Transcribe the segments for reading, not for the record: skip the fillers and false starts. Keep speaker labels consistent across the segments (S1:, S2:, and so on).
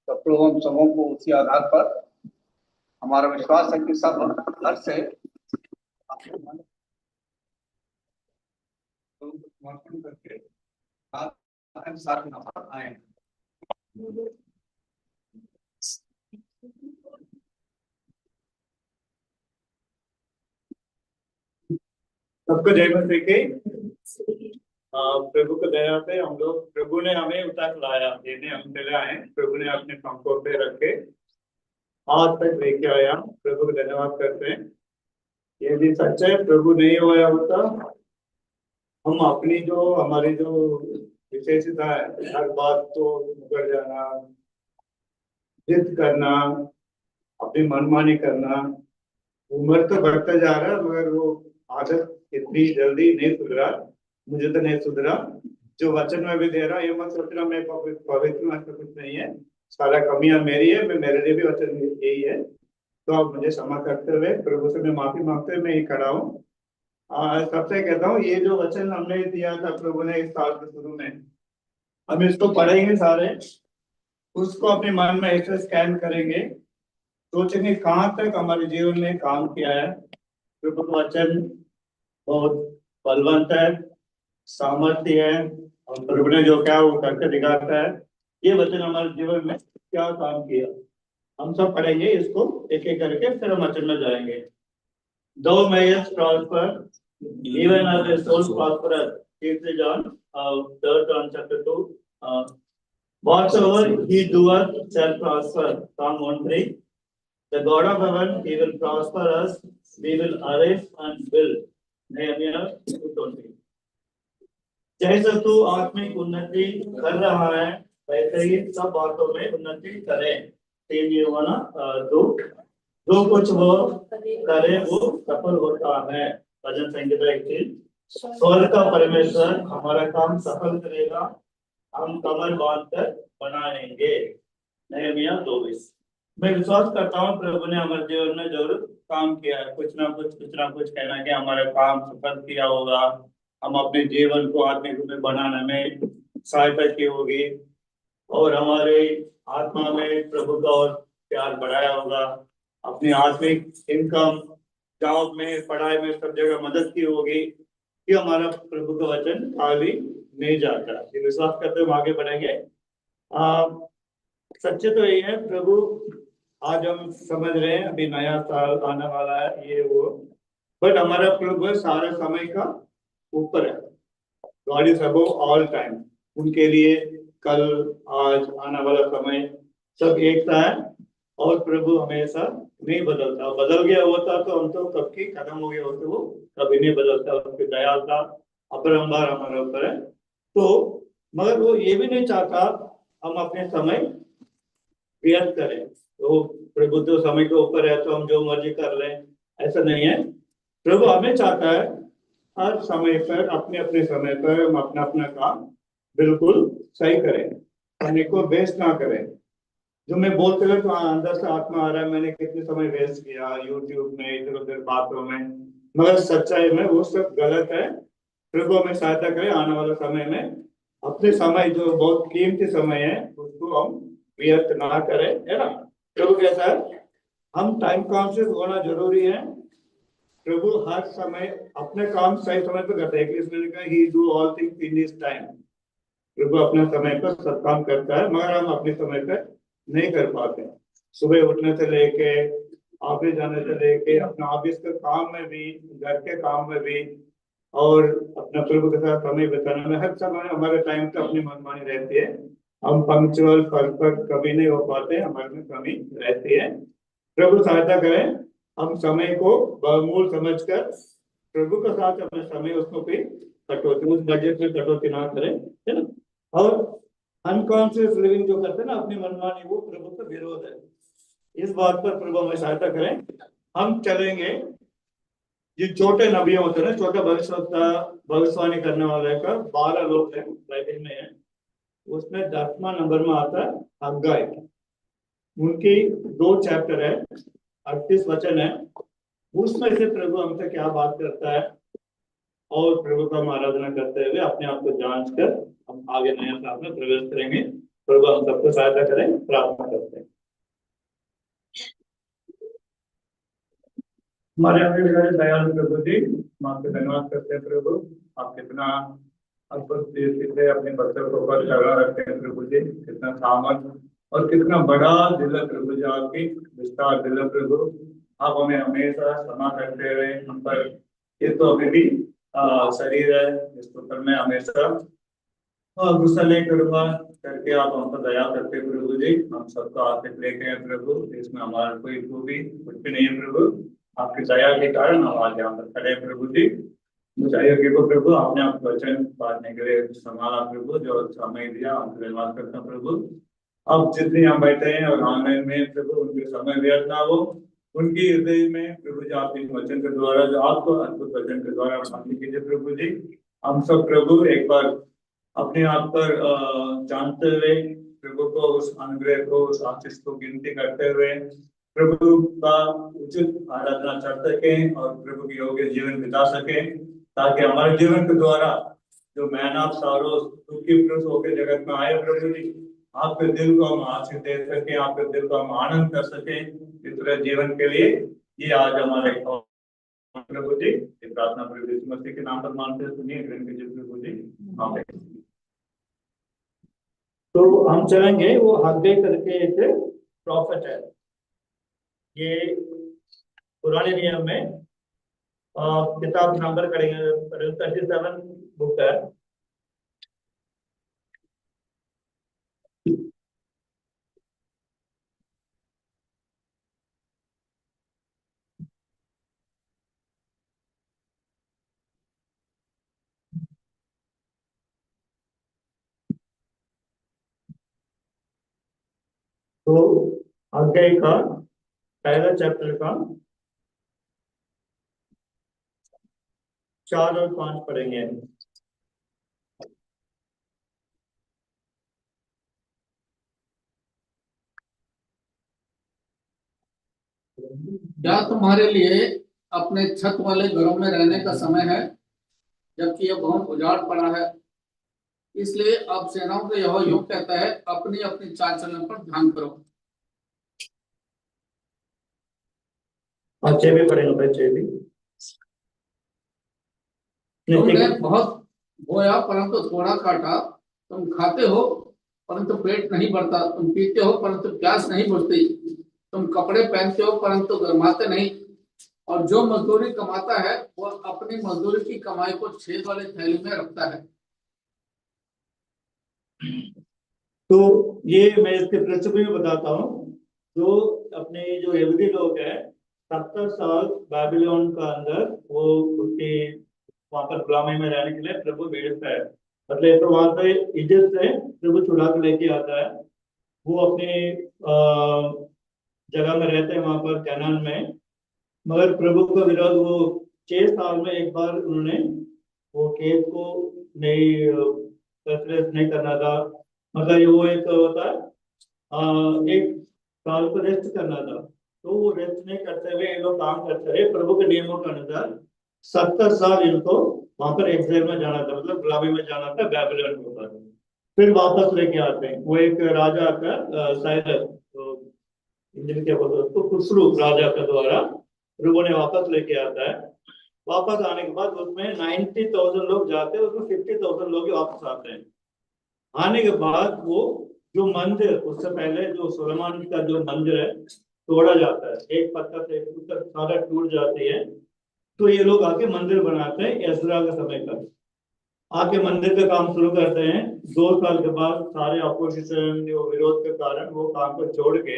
S1: तो प्रभु हम सबों को उसी आधार पर हमारा विश्वास है कि सब घर से अपने मन को समर्पण करके साथ नंबर आए। सबको जय मसीह की। प्रभु को दया पे हम लोग, प्रभु ने हमें उतार लाया, देने हम चले आए, प्रभु ने अपने पंखों पे रखे आज तक लेके आया। प्रभु को धन्यवाद करते हैं। ये भी सच है, प्रभु नहीं होया होता हम अपनी जो हमारी जो विशेषता है, हर बात को मुकर जाना, जिद करना, अपनी मनमानी करना, उम्र तो बढ़ता जा रहा है मगर वो आदत इतनी जल्दी नहीं सुधरा। मुझे तो नहीं सुधरा। जो वचन में भी दे रहा ये मत सोचना मैं पवित्र ऐसा कुछ नहीं है, सारा कमियां मेरी है, मैं मेरे लिए भी वचन यही है। तो आप मुझे क्षमा करते हुए प्रभु से मैं माफी मांगते हुए मैं ही खड़ा हूँ। सबसे कहता हूँ, ये जो वचन हमने दिया था प्रभु ने इस साल के शुरू में, हम इसको पढ़ेंगे सारे, उसको अपने मन में ऐसे स्कैन करेंगे, सोचेंगे कहाँ तक हमारे जीवन में काम किया है। प्रभु का वचन बहुत बलवंत है, सामर्थ्य है, और प्रभु ने जो क्या वो करके दिखाता है। ये वचन हमारे जीवन में क्या काम किया, हम सब पढ़ेंगे इसको एक एक करके, फिर हम वचन में जाएंगे। Thou mayest prosper, even as thy soul prospereth. St. John, 3rd John chapter 2. Whatsoever he doeth shall prosper. Psalm 1:3. The God of heaven, he will prosper us. We will arise and build. Nehemiah 2:20. जैसे तू आत्मिक उन्नति कर रहा है वैसे ही सब बातों में उन्नति करे। 3 यूहन्ना 2। जो कुछ वो करे वो सफल होता है। भजन संहिता 21। स्वर्ग का परमेश्वर हमारा काम सफल करेगा, हम कमर बांधकर बनाएंगे। नहमीया 22। मैं विश्वास करता हूँ प्रभु ने हमारे जीवन में जरूर काम किया है, कुछ ना कुछ कहना कि हमारा काम सफल किया होगा, हम अपने जीवन को आत्मिक रूप में बनाने में सहायता की होगी, और हमारे आत्मा में प्रभु का और प्यार बढ़ाया होगा, अपनी आत्मिक इनकम, जॉब में, पढ़ाई में, सब जगह मदद की होगी कि हमारा प्रभु का वचन खाली नहीं जाता। ये विश्वास करते हुए आगे बढ़ेंगे। सच्चे तो यही है, प्रभु आज हम समझ रहे हैं अभी नया साल आने वाला है ये वो, बट हमारा प्रभु सारे समय का ऊपर है। God is above all time. उनके लिए कल, आज, आने वाला समय सब एक सा है, और प्रभु हमेशा नहीं बदलता। बदल गया होता तो हम तो कब की खत्म हो गया होते, वो कभी नहीं बदलता। उसकी दया का अपरंपार हमारे ऊपर है। तो मगर वो ये भी नहीं चाहता हम अपने समय व्यर्थ करें। तो प्रभु तो समय के ऊपर है तो हम जो मर्जी कर लें, ऐसा नहीं है। प्रभु हमें चाहता है हर समय पर, अपने अपने समय पर हम अपना अपना काम बिल्कुल सही करें, समय को वेस्ट ना करें। जो मैं बोलते हुए तो अंदर से आत्मा आ रहा है, मैंने कितने समय वेस्ट किया यूट्यूब में, इधर उधर बातों में, मगर सच्चाई में वो सब गलत है। प्रभु हमें सहायता करे आने वाले समय में अपने समय, जो बहुत कीमती समय है, उसको हम व्यर्थ ना करें, है ना। प्रभु कैसा है, हम टाइम कॉन्शियस होना जरूरी है। प्रभु हर समय अपने काम सही समय पर करते हैं, इसमें कहा ही do all things in his time. प्रभु अपने समय पर सब काम करता है, मगर हम अपने समय पर नहीं कर पाते। सुबह उठने से लेके ऑफिस जाने से लेके अपना ऑफिस के काम में भी, घर के काम में भी, और अपना प्रभु के साथ समय बिताने में, हर समय हमारे टाइम तो अपनी मनमानी रहती है। हम पंक्चुअल परफेक्ट कभी नहीं हो पाते, हमारे में कमी रहती है। प्रभु सहायता करें, हम समय को बहुमूल्य समझकर प्रभु के साथ अपने समय उसको भी कटौती, उस बजट में कटौती ना करें, है ना। और अनकॉन्शियस लिविंग जो करते हैं ना अपनी मनमानी, वो प्रभु का विरोध है। इस बात पर प्रभु हमें सहायता करें। हम चलेंगे, जो छोटे नबियों होते हैं ना, छोटा भविष्यवाणी करने वाले का 12 लोग हैं बाइबल में है, उसमें 10वां नंबर में आता है हग्गाई। उनकी 2 चैप्टर है, 38 वचन है, उसमें से प्रभु हमसे क्या बात करता है, और प्रभु का हम आराधना करते हुए अपने आप को जांच कर हम आगे नया साल में प्रवेश करेंगे। प्रभु हम सबको सहायता करें, प्रार्थना करते हैं। हमारे अमीर दयालु प्रभु जी, हम आपके धन्यवाद करते हैं प्रभु। आप कितना अद्भुत तरीके से अपने बच्चों को ऊपर लगा रखते हैं प्रभु जी, कितना सामर्थ और कितना बड़ा दिल है प्रभु जी, आपकी विस्तार दिल है प्रभु। आप हमें हमेशा क्षमा करते रहे हम पर। ये तो अभी भी शरीर है, इस पर मैं हमेशा गुस्सा नहीं करूंगा करके आप हम पर दया करते हैं प्रभु जी। हम सबको आपसे लेके हैं प्रभु, इसमें हमारा कोई खूबी कुछ भी नहीं है प्रभु। आपकी दया के कारण हम आज यहाँ पर खड़े हैं प्रभु जी। मुझे को प्रभु आपने आपको वचन बांटने के लिए संभाला प्रभु, जो समय दिया आपको धन्यवाद करता हूं प्रभु। अब जितने यहाँ बैठे हैं और ऑनलाइन में प्रभु, उनके समय व्यर्थ ना हो, उनकी हृदय में प्रभु जी आपके वचन के द्वारा, जो आपको अद्भुत वचन के द्वारा शांति कीजिए प्रभु जी। हम सब प्रभु एक बार अपने आप पर जानते हुए प्रभु को, उस अनुग्रह को, उस आशीष को गिनती करते हुए प्रभु का उचित आराधना कर सकें और प्रभु की योग्य जीवन बिता सकें, ताकि हमारे जीवन के द्वारा जो मैन ऑफ सारो दुखी पुरुष होकर जगत में आए प्रभु जी, आपके दिल को हम आशीष दे सकें, आपके दिल को हम आनंद कर सकें इस तरह जीवन के लिए। ये आज हमारे प्रभु जी, ये प्रार्थना प्रभु यीशु मसीह के नाम पर मानते हैं, सुनिए ग्रहण कीजिए प्रभु जी, आमीन। तो हम चलेंगे, वो हग्गे करके एक प्रॉफिट है, ये पुराने नियम में किताब नंबर करेंगे 37 बुक है। तो अध्याय का पहला चैप्टर का 4 और 5 पढ़ेंगे।
S2: क्या तुम्हारे लिए अपने छत वाले घरों में रहने का समय है, जबकि यह बहुत उजाड़ पड़ा है? इसलिए अब सेनाओं का यहोवा यूं कहता है, अपनी अपनी चाल चलन पर ध्यान करो।
S1: अच्छे भी पढ़ेंगे बच्चे भी।
S2: तुमने बहुत बोया परंतु थोड़ा काटा, तुम खाते हो परंतु पेट नहीं भरता, तुम पीते हो परंतु प्यास नहीं बुझती, तुम कपड़े पहनते हो परंतु गर्माते नहीं, और जो मजदूरी कमाता है वह अपनी मजदूरी की कमाई को छेद वाले थैली में रखता है।
S1: तो ये मैं इसके पृष्ठभूमि में बताता हूँ। जो अपने जो यहूदी लोग हैं, 70 साल बाबिलोन का अंदर वो उसकी वहां पर गुलामी में रहने के लिए प्रभु भेजता है। मतलब तो वहां से इजिप्ट से प्रभु छुड़ा के लेके आता है। वो अपने जगह में रहते हैं वहां पर कैनान में, मगर प्रभु का विरोध वो 6 साल में एक बार उन्होंने वो खेत को नहीं नहीं करना था। मतलब वो एक होता है एक साल को रेस्ट करना था, तो वो रेस्ट नहीं करते हुए ये लोग काम करते रहे प्रभु के नियमों के अनुसार। 70 साल इनको वहां पर एक्साइल में जाना था, मतलब गुलामी में जाना था बैबिलोन के ऊपर। फिर वापस लेके आते हैं। वो एक राजा का साइरस, तो इंजन क्या बोलते हैं उसको, खुसरू राजा के द्वारा प्रभु ने वापस लेके आता है। वापस आने के बाद उसमें 90,000 लोग जाते हैं, उसमें 50,000 लोग वापस आते हैं। आने के बाद वो जो मंदिर, उससे पहले जो सुलेमान का जो मंदिर है तोड़ा जाता है, एक पत्थर से एक पत्थर सारा टूट जाती है। तो ये लोग आके मंदिर बनाते हैं एजरा के समय पर। आके मंदिर का काम शुरू करते हैं। 2 साल के बाद सारे अपोजिशन विरोध के कारण वो काम को छोड़ के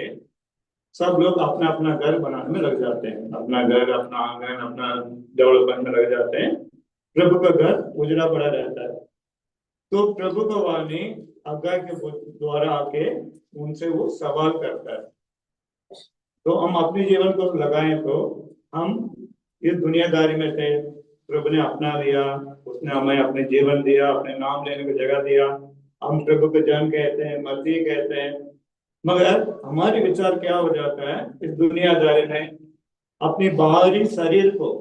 S1: सब लोग अपना अपना घर बनाने में लग जाते हैं। अपना घर, अपना आंगन, अपना डेवलपमेंट में लग जाते हैं। प्रभु का घर उजड़ा पड़ा रहता है। तो प्रभु का वाणी हग्गाई के द्वारा आके उनसे वो सवाल करता है। तो हम अपने जीवन को लगाएं तो हम इस दुनियादारी में से प्रभु ने अपना लिया, उसने हमें अपने जीवन दिया, अपने नाम लेने की जगह दिया। हम प्रभु को जन कहते हैं, मसीह कहते हैं, मगर हमारे विचार क्या हो जाता है इस दुनियादारी में, अपनी बाहरी शरीर को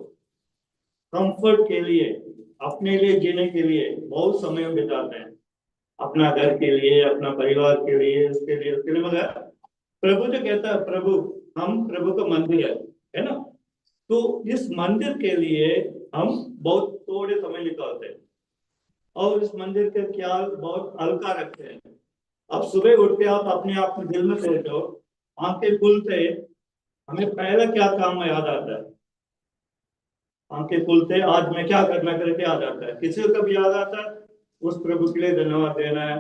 S1: कंफर्ट के लिए, अपने लिए जीने के लिए बहुत समय बिताते हैं। अपना घर के लिए, अपना परिवार के लिए, उसके लिए, मगर प्रभु जो कहता है, प्रभु, हम प्रभु का मंदिर है ना। तो इस मंदिर के लिए हम बहुत थोड़े समय निकालते हैं और इस मंदिर का ख्याल बहुत हल्का रखते हैं। अब सुबह उठ के आप अपने आप को दिल में सोचो, आंखें खुलते हमें पहला क्या काम याद आता है? आंखें खुलते आज मैं क्या करना करके याद आता है? किसी को कभी याद आता है उस प्रभु के लिए धन्यवाद देना है,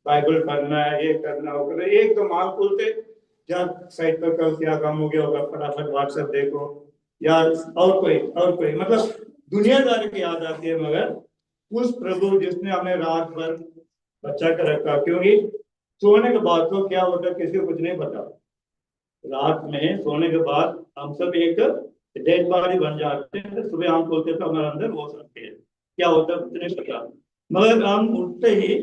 S1: बाइबल पढ़ना है, ये करना, वो करना? एक तो आंख खुलते या साइड पर कल क्या काम हो गया होगा, फटाफट व्हाट्सएप देखो, या और कोई मतलब दुनियादारी की याद आती है, मगर उस प्रभु जिसने हमें रात भर बचा कर रखा। क्योंकि सोने के बाद तो क्या होता है किसी को कुछ नहीं पता। रात में सोने के बाद हम सब एक डेड बॉडी बन जाते हैं, तो सुबह आंख खोलते तो हमारे अंदर हो सकती है, क्या होता है कुछ नहीं पता। मगर हम उठते ही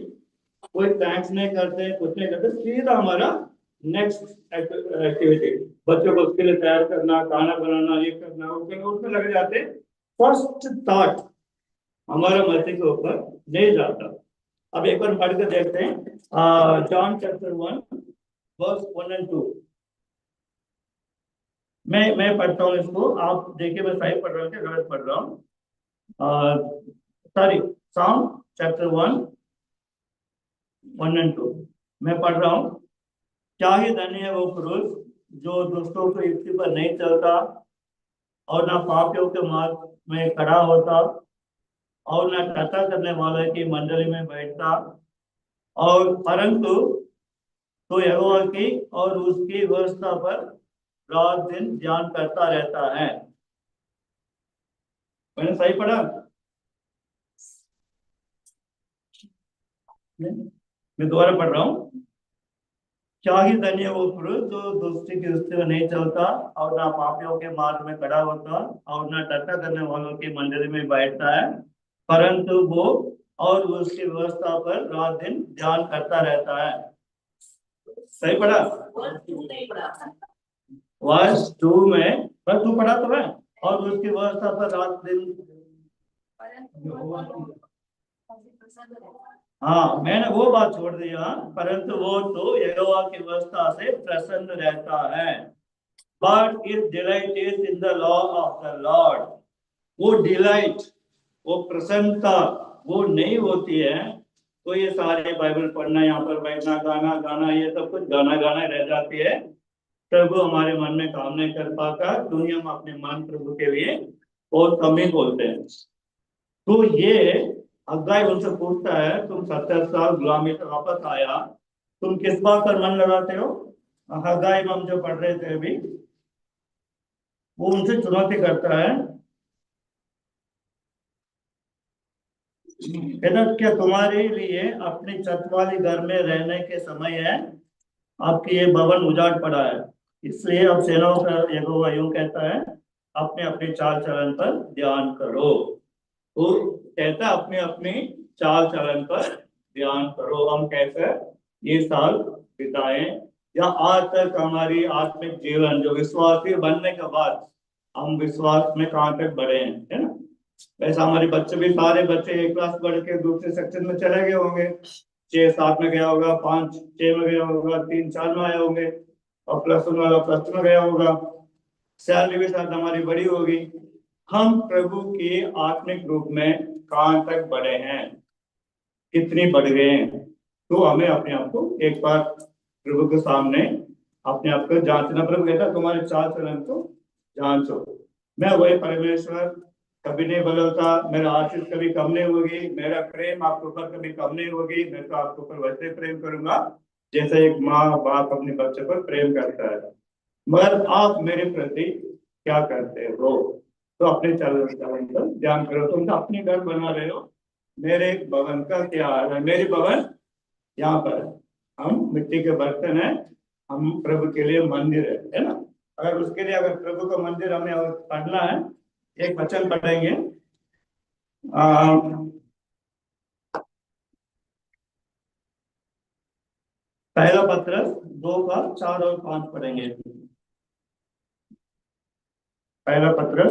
S1: कोई थैंक्स नहीं करते, कुछ नहीं करते, सीधा हमारा नेक्स्ट एक्टिविटी, बच्चों को उसके लिए तैयार करना, खाना बनाना, ये करना, वो करना, उसमें लग जाते। फर्स्ट थॉट हमारा मस्तिष्क के ऊपर नहीं जाता। अब एक बार पढ़ कर देखते हैं जॉन चैप्टर 1 वर्स 1 और 2। मैं पढ़ता हूँ इसको, आप देखिए मैं सही पढ़ रहा हूँ क्या गलत पढ़ रहा हूँ। सॉरी, सॉन्ग चैप्टर 1 1 और 2 मैं पढ़ रहा हूँ। क्या ही धन्य है वो पुरुष जो दुष्टों की युक्ति पर नहीं चलता और ना पापियों के मार्ग में खड़ा होता और ना टट्टा करने वाले की मंडली में बैठता, और परंतु तो यहोवा की और उसकी व्यवस्था पर रात दिन ध्यान करता रहता है। मैंने सही पढ़ा? मैं दोबारा पढ़ रहा हूँ। क्या ही धन्य वो पुरुष जो दुष्टि की दृष्टि में नहीं चलता और ना पापियों के मार्ग में खड़ा होता और ना टट्टा करने वालों की मंडली में बैठता है, परंतु वो और उसकी व्यवस्था पर रात दिन ध्यान करता रहता है। सही पढ़ा? वर्ष 2 में बस 2 पढ़ा तो है, और उसकी व्यवस्था पर रात दिन। हाँ, मैंने वो बात छोड़ दिया, परंतु वो तो यहोवा की व्यवस्था से प्रसन्न रहता है। But if delight is in the law of the Lord, वो डिलाइट, वो प्रसन्नता वो नहीं होती है तो ये सारे बाइबल पढ़ना, यहाँ पर बैठना, गाना गाना, ये सब कुछ गाना गाना रह जाती है। प्रभु हमारे मन में काम नहीं कर पाता। दुनिया में अपने मन प्रभु के लिए बहुत कम ही बोलते हैं। तो ये हग्गाई उनसे पूछता है, तुम 70 साल गुलामी से वापस आया, तुम किस बात पर मन लगाते हो? हग्गाई में हम जो पढ़ रहे थे अभी, वो उनसे चुनौती करता है, कहता क्या तुम्हारे लिए अपनी छत वाली घर में रहने के समय है? आपकी ये भवन उजाड़ पड़ा है, इसलिए अब सेनाओं का यहोवा यूं कहता है, अपने अपने चाल चलन पर ध्यान करो। तो कहता है अपने अपने चाल चलन पर ध्यान करो। हम कैसे ये साल बिताएं, या आज तक हमारी आत्मिक जीवन जो विश्वासी बनने के बाद हम विश्वास में कहाँ तक बढ़े हैं, है ना। वैसा हमारे बच्चे भी, सारे बच्चे एक क्लास बढ़ के दूसरे सेक्शन में चले गए होंगे, 6 7 में गया होगा, 5 6 में गया होगा, 3 4 में आए होंगे, और +1 वाला +2 में गया होगा। सैलरी भी शायद हमारी बड़ी होगी। हम प्रभु के आत्मिक रूप में कहाँ तक बढ़े हैं, कितनी बढ़ गए हैं? तो हमें अपने आप को एक बार प्रभु के सामने अपने आप को जांचना। प्रभु कहता तुम्हारे चाल चलन को जांचो। मैं वही परमेश्वर, कभी नहीं बदलता, मेरा आशीष कभी कम नहीं होगी, मेरा प्रेम आपके ऊपर कभी कम नहीं होगी। मैं तो आपके ऊपर वैसे प्रेम करूंगा जैसे एक माँ बाप अपने बच्चे पर प्रेम करता है। मगर आप मेरे प्रति क्या करते हो? तो अपने चलन चलन पर ध्यान करो। तुम तो अपनी घर बना रहे हो, मेरे भवन का क्या हाल है? मेरी भवन यहाँ पर है, हम मिट्टी के बर्तन हैं, हम प्रभु के लिए मंदिर है ना। अगर उसके लिए, अगर प्रभु का मंदिर हमें और पढ़ना है, एक वचन पढ़ेंगे, पहला पत्र 2 का 4 और 5 पढ़ेंगे। पहला पत्र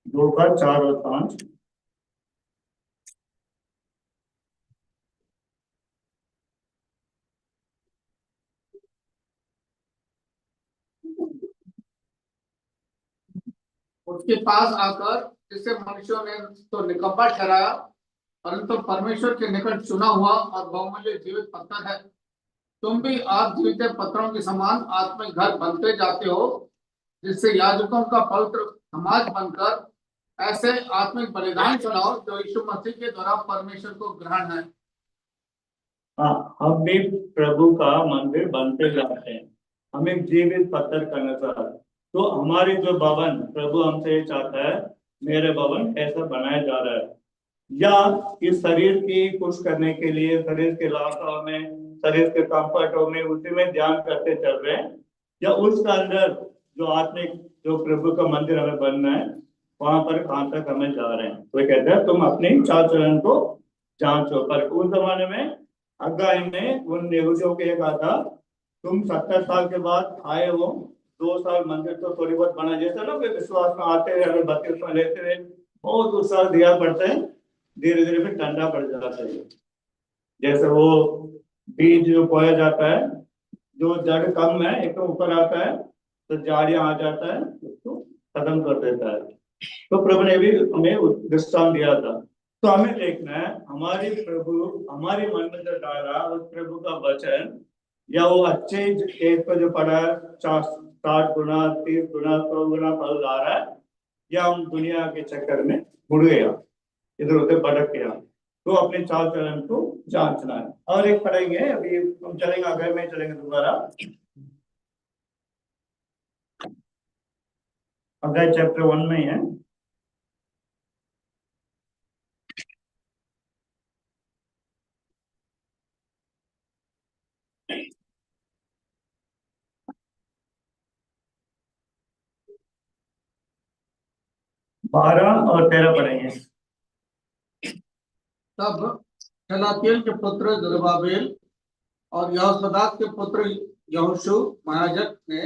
S1: 2 का 4 और 5।
S2: उसके पास आकर जिसे मनुष्यों ने तो निकम्मा ठहराया, परंतु परमेश्वर के निकट चुना हुआ और बहुमूल्य जीवित पत्थर है। तुम भी आप जीवित पत्थरों के समान आत्मिक घर बनते जाते हो, जिससे याजकों का पवित्र समाज बनकर ऐसे आत्मिक बलिदान चढ़ाओ जो यीशु मसीह के द्वारा परमेश्वर को ग्रहण है।
S1: हाँ, हम भी प्रभु का मंदिर बनते जाते हैं, हम एक जीवित पत्थर का अनुसार। तो हमारी जो भवन, प्रभु हमसे ये चाहता है, मेरे भवन ऐसा बनाया जा रहा है, या इस शरीर की खुश करने के लिए, शरीर के लाभों में, शरीर के कंफर्टों में, उसी में ध्यान करते चल रहे हैं, या उसके अंदर जो आत्मिक, जो प्रभु का मंदिर हमें बनना है, वहां पर कहां तक हमें जा रहे हैं। तो कहते हैं तुम अपनी चाल चलन को जांचो। पर उस जमाने में हग्गाई ने उन यहूदियों को ये कहा था, तुम 70 साल के बाद आए हो, 2 साल मंदिर तो थोड़ी बहुत बना, जैसा ना कोई विश्वास में आते हुए, अगर बत्तीसवां लेते हुए बहुत उत्साह दिया पड़ते हैं, धीरे धीरे फिर ठंडा पड़ जाता है। जैसे वो बीज जो बोया जाता है, जो जड़ कम है एक तो ऊपर आता है, तो झाड़ियां आ जाता है, उसको खत्म कर देता है। तो प्रभु ने भी हमें दृष्टांत दिया था। तो हमें देखना है हमारी प्रभु, हमारी मन में जो डाला उस प्रभु का वचन, या वो अच्छे खेत को जो पड़ा है 60 गुना, 30 गुना, 100 गुना फल ला रहा है, या हम दुनिया के चक्कर में मुड़ गया, इधर उधर भटक गया। तो अपने चाल चलन को जांचना है। और एक पढ़ेंगे, अभी हम चलेंगे, अगर में चलेंगे दोबारा, अगर चैप्टर 1 में ही है। बारह और 13 पढ़ेंगे।
S2: तब शलातियेल के पुत्र जरुब्बाबेल और यहोशदाक के पुत्र यहोशू महायाजक ने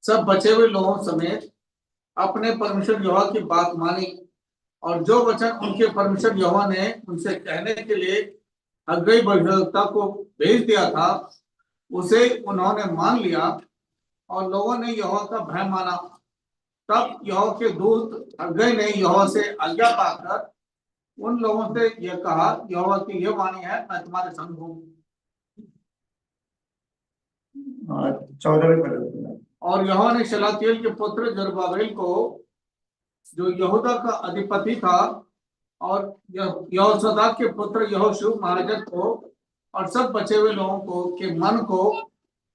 S2: सब बचे हुए लोगों समेत अपने परमेश्वर यहोवा की बात मानी, और जो वचन उनके परमेश्वर यहोवा ने उनसे कहने के लिए हग्गई भविष्यद्वक्ता को भेज दिया था, उसे उन्होंने मान लिया, और लोगों ने यहोवा का भय माना। तब यहोवा के दूत हग्गई ने यहोवा से आज्ञा पाकर उन लोगों से यह कहा, यहोवा की यह वाणी है, मैं तुम्हारे संग हूँ।
S1: 14 में पढ़ेंगे।
S2: और यहोवा ने शलातियेल के पुत्र जरुब्बाबेल को, जो यहूदा का अधिपति था, और यहोशदाक के पुत्र यहोशू महायाजक को, और सब बचे हुए लोगों को के मन को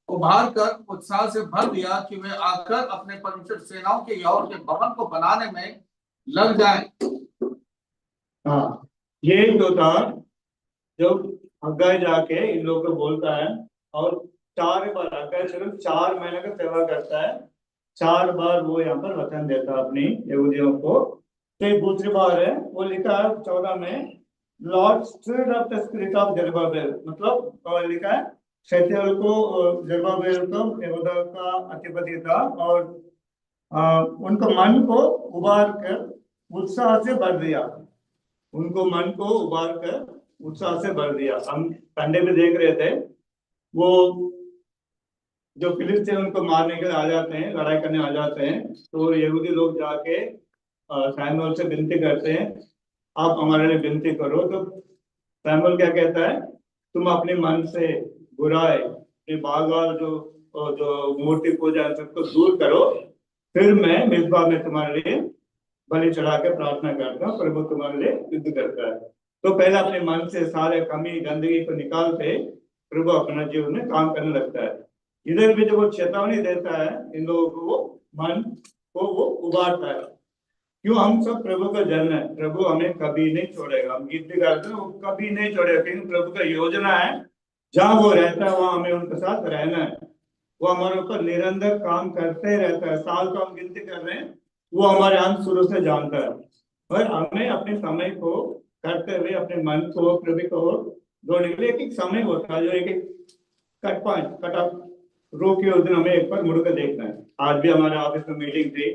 S2: उभार कर उत्साह से भर दिया कि वे आकर अपने परमेश्वर सेनाओं के यहोवा के भवन को बनाने में लग जाएं।
S1: हाँ, ये जो था, जब हग्गाई जाके इन लोगों को बोलता है, और 4 बार हग्गाई सिर्फ 4 महीने का सेवा करता है, 4 बार वो यहाँ पर वचन देता है अपनी यहूदियों को। तो दूसरी बार है, वो लिखा है 14 में, Lord stirred up the spirit of Zerubbabel, मतलब लिखा है शैतान को, जरुब्बाबेल को यहूदा का अधिपति था, और उनको मन को उबार कर उत्साह से भर दिया, उनको मन को उबार कर उत्साह से भर दिया। हम संडे में देख रहे थे, वो जो फिलिस्तीन उनको मारने के लिए आ जाते हैं, लड़ाई करने आ जाते हैं, तो यहूदी लोग जाके सैमुएल से विनती करते हैं, आप हमारे लिए विनती करो। तो सैमुएल क्या कहता है, तुम अपने मन से बुराई, बागाल जो जो मूर्ति पूजा है सबको दूर करो, फिर मैं मिज़पा में तुम्हारे लिए बलि चढ़ा के प्रार्थना करता हूँ, प्रभु तुम्हारे लिए युद्ध करता है। तो पहले अपने मन से सारे कमी गंदगी को निकालते प्रभु अपना जीवन में काम करने लगता है। इधर भी जब वो चेतावनी देता है इन लोगों को, वो मन को वो उबारता है। क्यों? हम सब प्रभु का जन है, प्रभु हमें कभी नहीं छोड़ेगा। हम गीत भी गाते हैं, वो कभी नहीं छोड़ेगा, क्योंकि प्रभु का योजना है, जहाँ वो रहता है वहां हमें उनके साथ रहना है। वो हमारे ऊपर निरंतर काम करते रहता है। साल को हम गिनती कर रहे हैं, वो हमारे अंत शुरू से जानता है, और हमें अपने समय को करते हुए अपने मन को प्रभु को जोड़ने के लिए एक समय होता है, जो एक कट पॉइंट, कट ऑफ रोके उस दिन हमें एक बार मुड़कर देखना है। आज भी हमारे ऑफिस में मीटिंग थी,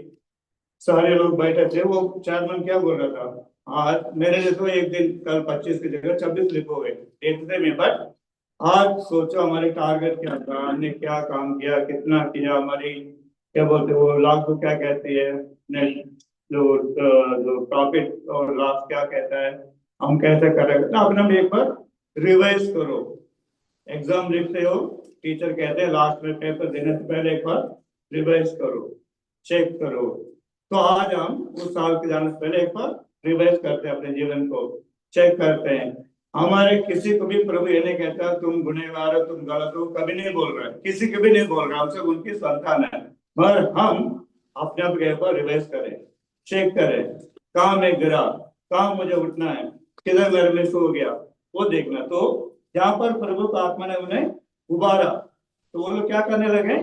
S1: सारे लोग बैठे थे, वो चेयरमैन क्या बोल रहा था, आज मेरे लिए तो एक दिन, कल 25 की जगह 26 लिख हो गए देखते में, बट आज सोचो हमारे टारगेट क्या था, हमने क्या काम किया, कितना किया, हमारी क्या बोलते वो लाख को क्या कहती है, जो प्रॉफिट और लॉस क्या कहता है, हम कैसे करेंगे, तो अपने एक बार रिवाइज करो। एग्जाम लिखते हो, टीचर कहते हैं लास्ट में पेपर देने से पहले एक बार रिवाइज करो, चेक करो। तो आज हम उस साल के जाने से पहले एक बार रिवाइज करते हैं, अपने जीवन को चेक करते हैं। हमारे किसी को भी प्रभु ये नहीं कहता तुम गुनहगार हो, तुम गलत हो, कभी नहीं बोल रहा है, किसी को भी नहीं बोल रहा, हम सब उनकी संतान है। मगर हम अपने आप के ऊपर रिवाइज करें, चेक करें, कहाँ मैं गिरा, कहाँ मुझे उठना है, किधर मेरे में सो गया, वो देखना। तो जहां पर प्रभु का आत्मा ने उन्हें उबारा, तो वो लोग क्या करने लगे,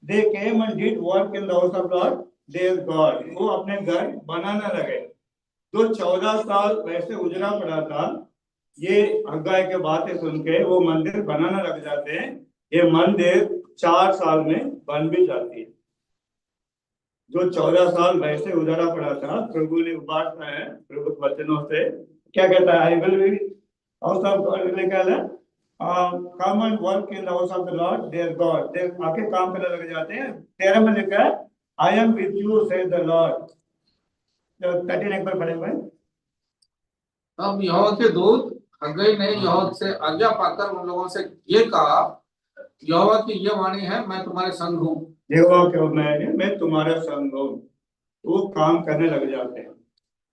S1: they came and did work in the house of God their God, वो अपने घर बनाने लगे। तो 14 साल वैसे उजड़ा पड़ा था, ये हग्गाई के बातें सुन के वो मंदिर बनाने लग जाते हैं। ये मंदिर 4 साल में बन भी जाती है। जो 14 साल वैसे उजाड़ा पड़ा था, प्रभु ने उबारता है प्रभु के वचनों से। क्या कहता है, I will be house of God, लिखा है come and work in the house of the Lord their God, देर आके काम करने लग जाते हैं। 13 में लिखा है आई एम विद यू से द लॉर्ड। तो 13 एक बार पढ़े हुए।
S2: तब यहोवा के दूत हग्गई ने यहोवा से आज्ञा पाकर उन लोगों से ये कहा, यहोवा की ये वाणी है, मैं तुम्हारे संग हूँ।
S1: यहोवा के मैं तुम्हारा संग हूँ। वो काम करने लग जाते हैं।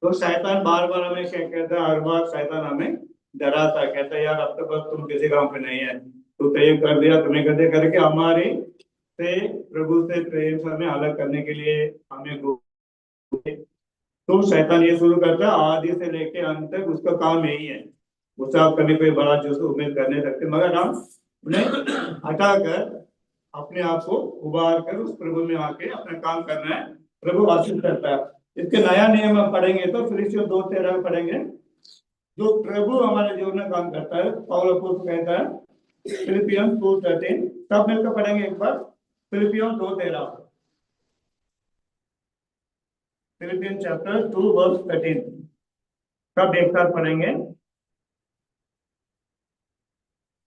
S1: तो शैतान बार बार हमें क्या कहता है, हर बार शैतान हमें डराता है, कहता है यार अब तो बस तुम किसी काम पे नहीं है, तू तो ये कर दिया, तुम्हें कर दिया करके हमारे से प्रभु से प्रेम से हमें अलग करने के लिए हमें तो शैतान ये शुरू करता है, आदि से लेके अंत तक उसका काम यही है। उससे आप कभी कोई बड़ा चीज उम्मीद कर नहीं सकते, मगर हम उन्हें हटाकर अपने आप को उबार कर उस प्रभु में आके अपना काम करना है। प्रभु आशीष करता है। इसके नया नियम हम पढ़ेंगे तो फिलिपियों 2:13 में पढ़ेंगे, जो प्रभु हमारे जीवन में काम करता है। पौल अपॉस्टल कहता है फिलिपियन 2:13, सब मिलकर पढ़ेंगे एक बार। फिलिपियन 2:13, फिलिपियन चैप्टर 2 वर्स 13, सब एक साथ पढ़ेंगे।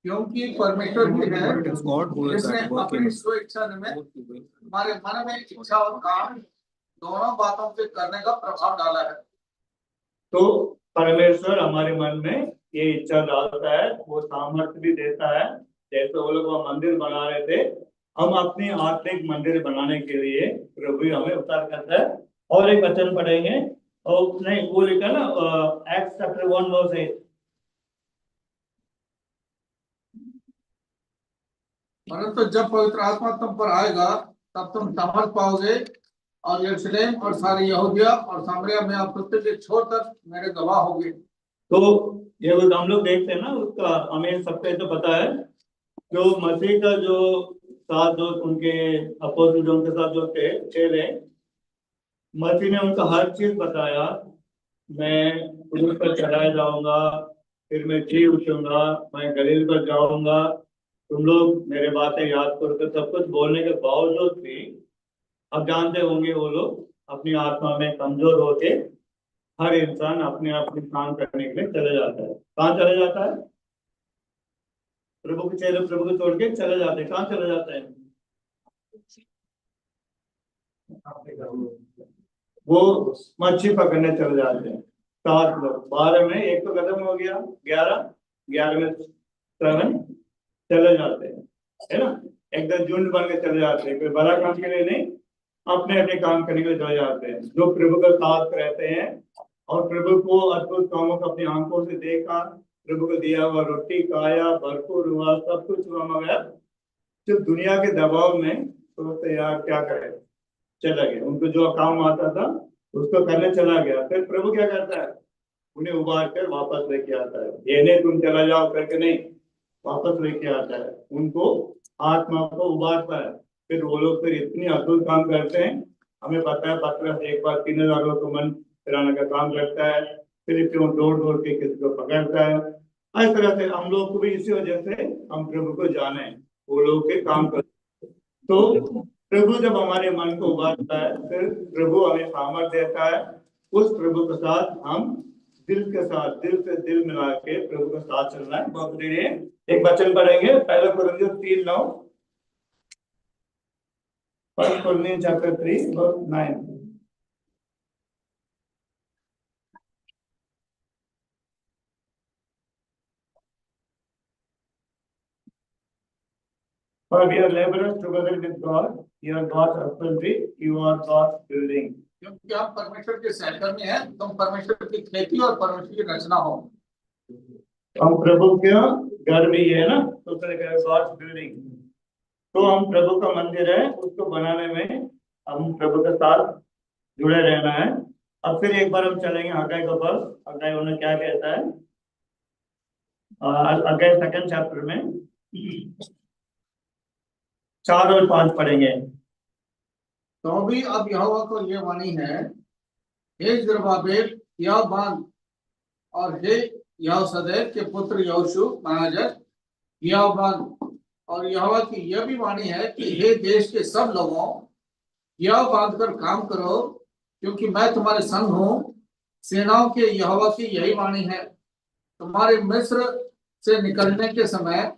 S2: क्योंकि परमेश्वर ही है जिसने अपनी स्व इच्छा में हमारे मन में इच्छा और काम दोनों बातों के करने का प्रभाव डाला है।
S1: तो परमेश्वर हमारे मन में ये इच्छा डालता है, वो सामर्थ्य भी देता है। जैसे वो लोग मंदिर बना रहे थे, हम अपनी आत्मिक मंदिर बनाने के लिए प्रभु हमें उतार करता है। और एक वचन पढ़ेंगे, और नहीं वो लिखा ना एक्ट्स चैप्टर 1 वर्स 8,
S2: परंतु जब पवित्र आत्मा तुम पर आएगा तब तुम सामर्थ पाओगे और यरूशलेम और सारे यहूदिया और सामरिया में आप पृथ्वी के छोर तक मेरे गवाह होंगे।
S1: तो ये वो हम लोग देखते हैं ना, उसका हमें सबसे तो पता है, जो मसीह का जो साथ जो उनके अपोजिट उनके साथ जो थे चेले, मसीह ने उनको हर चीज बताया। मैं क्रूस पर चढ़ाया जाऊंगा, फिर मैं जी उठूंगा, मैं गलील पर जाऊंगा, तुम लोग मेरे बातें याद करो। तो सब कुछ बोलने के बावजूद भी अब जानते होंगे वो लोग अपनी आत्मा में कमजोर होके हर इंसान अपने आप में काम करने के लिए चले जाता है। कहाँ चले जाता है? प्रभु के चेले प्रभु को छोड़ के चले जाते हैं। कहाँ चले जाते हैं? वो मच्छी पकड़ने चले जाते हैं। 7 लोग, 12 में एक तो खत्म हो गया, 11 में 7 चले जाते हैं, है ना। एकदम झुंड बन के चले जाते हैं, कोई बड़ा काम के लिए नहीं, अपने अपने काम करने के लिए चले जाते हैं। जो प्रभु का साथ रहते हैं और प्रभु को अद्भुत कामों को अपनी आंखों से देखा, प्रभु को दिया हुआ रोटी खाया, भरपूर हुआ, सब कुछ हुआ, मगर जो दुनिया के दबाव में सोचते यार क्या करें, चला गया। उनको जो काम आता था उसको करने चला गया। फिर प्रभु क्या करता है, उन्हें उबार कर वापस लेके आता है। ये नहीं तुम चला जाओ करके नहीं, वापस लेके आता है, उनको आत्मा को उबारता है। फिर वो लोग फिर इतनी अद्भुत काम करते हैं। हमें पता है पतरस एक बार 3000 लोग को मन फिराने का काम करता है, फिर क्यों दौड़ दौड़ के किसी को पकड़ता है। इस तरह से हम लोग को भी इसी वजह से हम प्रभु को जाने, वो लोग के काम करते। तो प्रभु जब हमारे मन को उबारता है, फिर प्रभु हमें सामर्थ्य देता है। उस प्रभु के साथ हम दिल के साथ, दिल से दिल मिला के प्रभु के साथ चलना है। बहुत देर एक वचन पढ़ेंगे, पहला कुरिन्थियों 3:9, 1 Corinthians chapter 3 verse 9। For we are laborers together with God. You are God's husbandry. You are God's building.
S2: क्योंकि आप परमेश्वर के सहकर्मी हैं, तुम परमेश्वर की खेती और परमेश्वर की रचना हो।
S1: हम प्रभु के घर में ही है ना, तो उसने कहा गॉड्स बिल्डिंग। तो हम प्रभु का मंदिर है, उसको बनाने में हम प्रभु के साथ जुड़े रहना है। अब फिर एक बार हम चलेंगे हगाई के पास। हगाई उन्हें क्या कहता है, हगाई 2nd चैप्टर में 4 और 5 पढ़ेंगे।
S2: तो भी अब यहोवा को ये वाणी है, हे जरुब्बाबेल यह बांध, और हे यहोशद्दै के पुत्र यहोशू महायाजक यह बांध। और यहोवा की यह भी वाणी है कि हे देश के सब लोगों, यह बांध कर काम करो, क्योंकि मैं तुम्हारे संग हूँ। सेनाओं के यहोवा की यही वाणी है, तुम्हारे मिस्र से निकलने के समय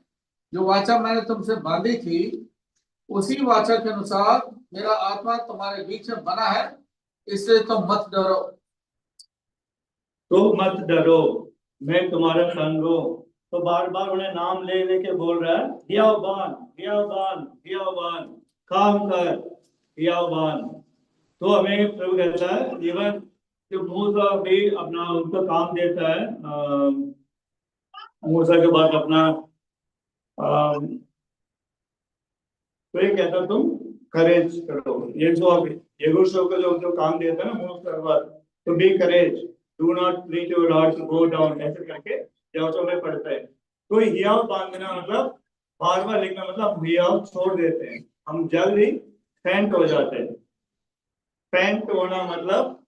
S2: जो वाचा मैंने तुमसे बांधी थी, उसी वाचा के अनुसार मेरा आत्मा तुम्हारे बीच में बना है, इसलिए तुम मत डरो।
S1: तो मत डरो, मैं तुम्हारा संग हूँ। तो बार बार उन्हें नाम ले लेके बोल रहा है, हियावान, काम कर, हियावान। तो हमें प्रभु कहता है जीवन जो मूसा भी अपना उनको काम देता है, मूसा के बाद अपना तो ये कहता तुम करेज करो। ये जो यहोशू का जो काम देता है ना मूसा के बाद, तो be courage, do not let your heart to go down, ऐसे करके यहोशू में पढ़ता है। तो हियाव बांधना मतलब बार बार लिखना मतलब हियाव छोड़ देते हैं, हम जल्द ही फेंट हो जाते हैं। फेंट होना मतलब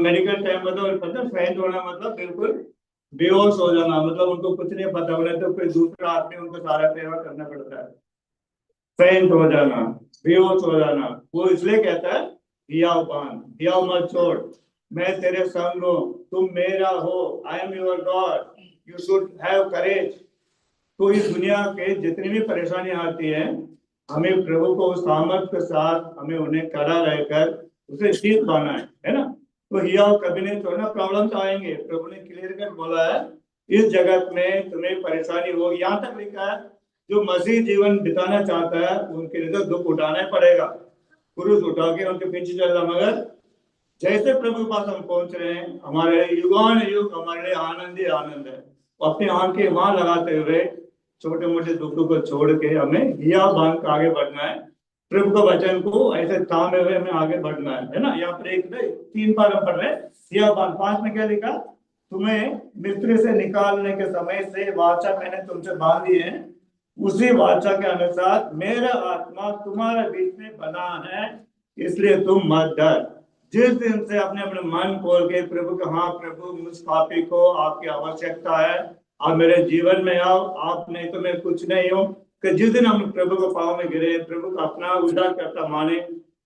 S1: मेडिकल टाइम मतलब फेंट होना मतलब बिल्कुल बेहोश हो जाना, मतलब उनको कुछ नहीं पता होना, तो कोई दूसरा आदमी उनको सारा सेवा करना पड़ता है। फेंट हो जाना, बेहोश हो जाना, वो इसलिए कहता है हियाव बांध, हियाव मत छोड़, मैं तेरे संग हूँ, तुम मेरा हो, I am your God, you should have courage. तो इस दुनिया के जितनी भी परेशानियां आती है, हमें प्रभु को उस सामर्थ के साथ हमें उन्हें खड़ा रहकर उसे शीत पाना है ना। तो हियाव कभी नहीं छोड़ना, प्रॉब्लम तो आएंगे, प्रभु ने क्लियर कर बोला है इस जगत में तुम्हें परेशानी होगी। यहाँ तक लिखा है जो मसीह जीवन बिताना चाहता है उनके लिए तो दुख उठाना ही पड़ेगा, क्रूस उठा के उनके पीछे चलना। मगर जैसे प्रभु के पास हम पहुंच रहे हैं, हमारे युगान युग हमारे लिए आनंद ही आनंद है। अपनी आंखें वहां लगाते हुए छोटे मोटे दुखों को छोड़ के हमें हिया बांध कर आगे बढ़ना है, प्रभु का वचन को ऐसे थामे हुए हमें आगे बढ़ना है ना। यहाँ पर 3 बार हम पढ़ रहे हैं हिया बांध। 5 में क्या लिखा, तुम्हें मिस्र से निकालने के समय से वाचा मैंने तुमसे बांधी है, उसी वाचा के अनुसार मेरा आत्मा तुम्हारे बीच में बना है, इसलिए तुम मत डर। जिस दिन से अपने अपने मन खोल के प्रभु के, हाँ प्रभु मुझ पापी को आपकी आवश्यकता है, आप मेरे जीवन में आओ, आप नहीं तो मैं कुछ नहीं हूँ, कि जिस दिन हम प्रभु के पाँव में गिरे, प्रभु का अपना उद्धार करता माने,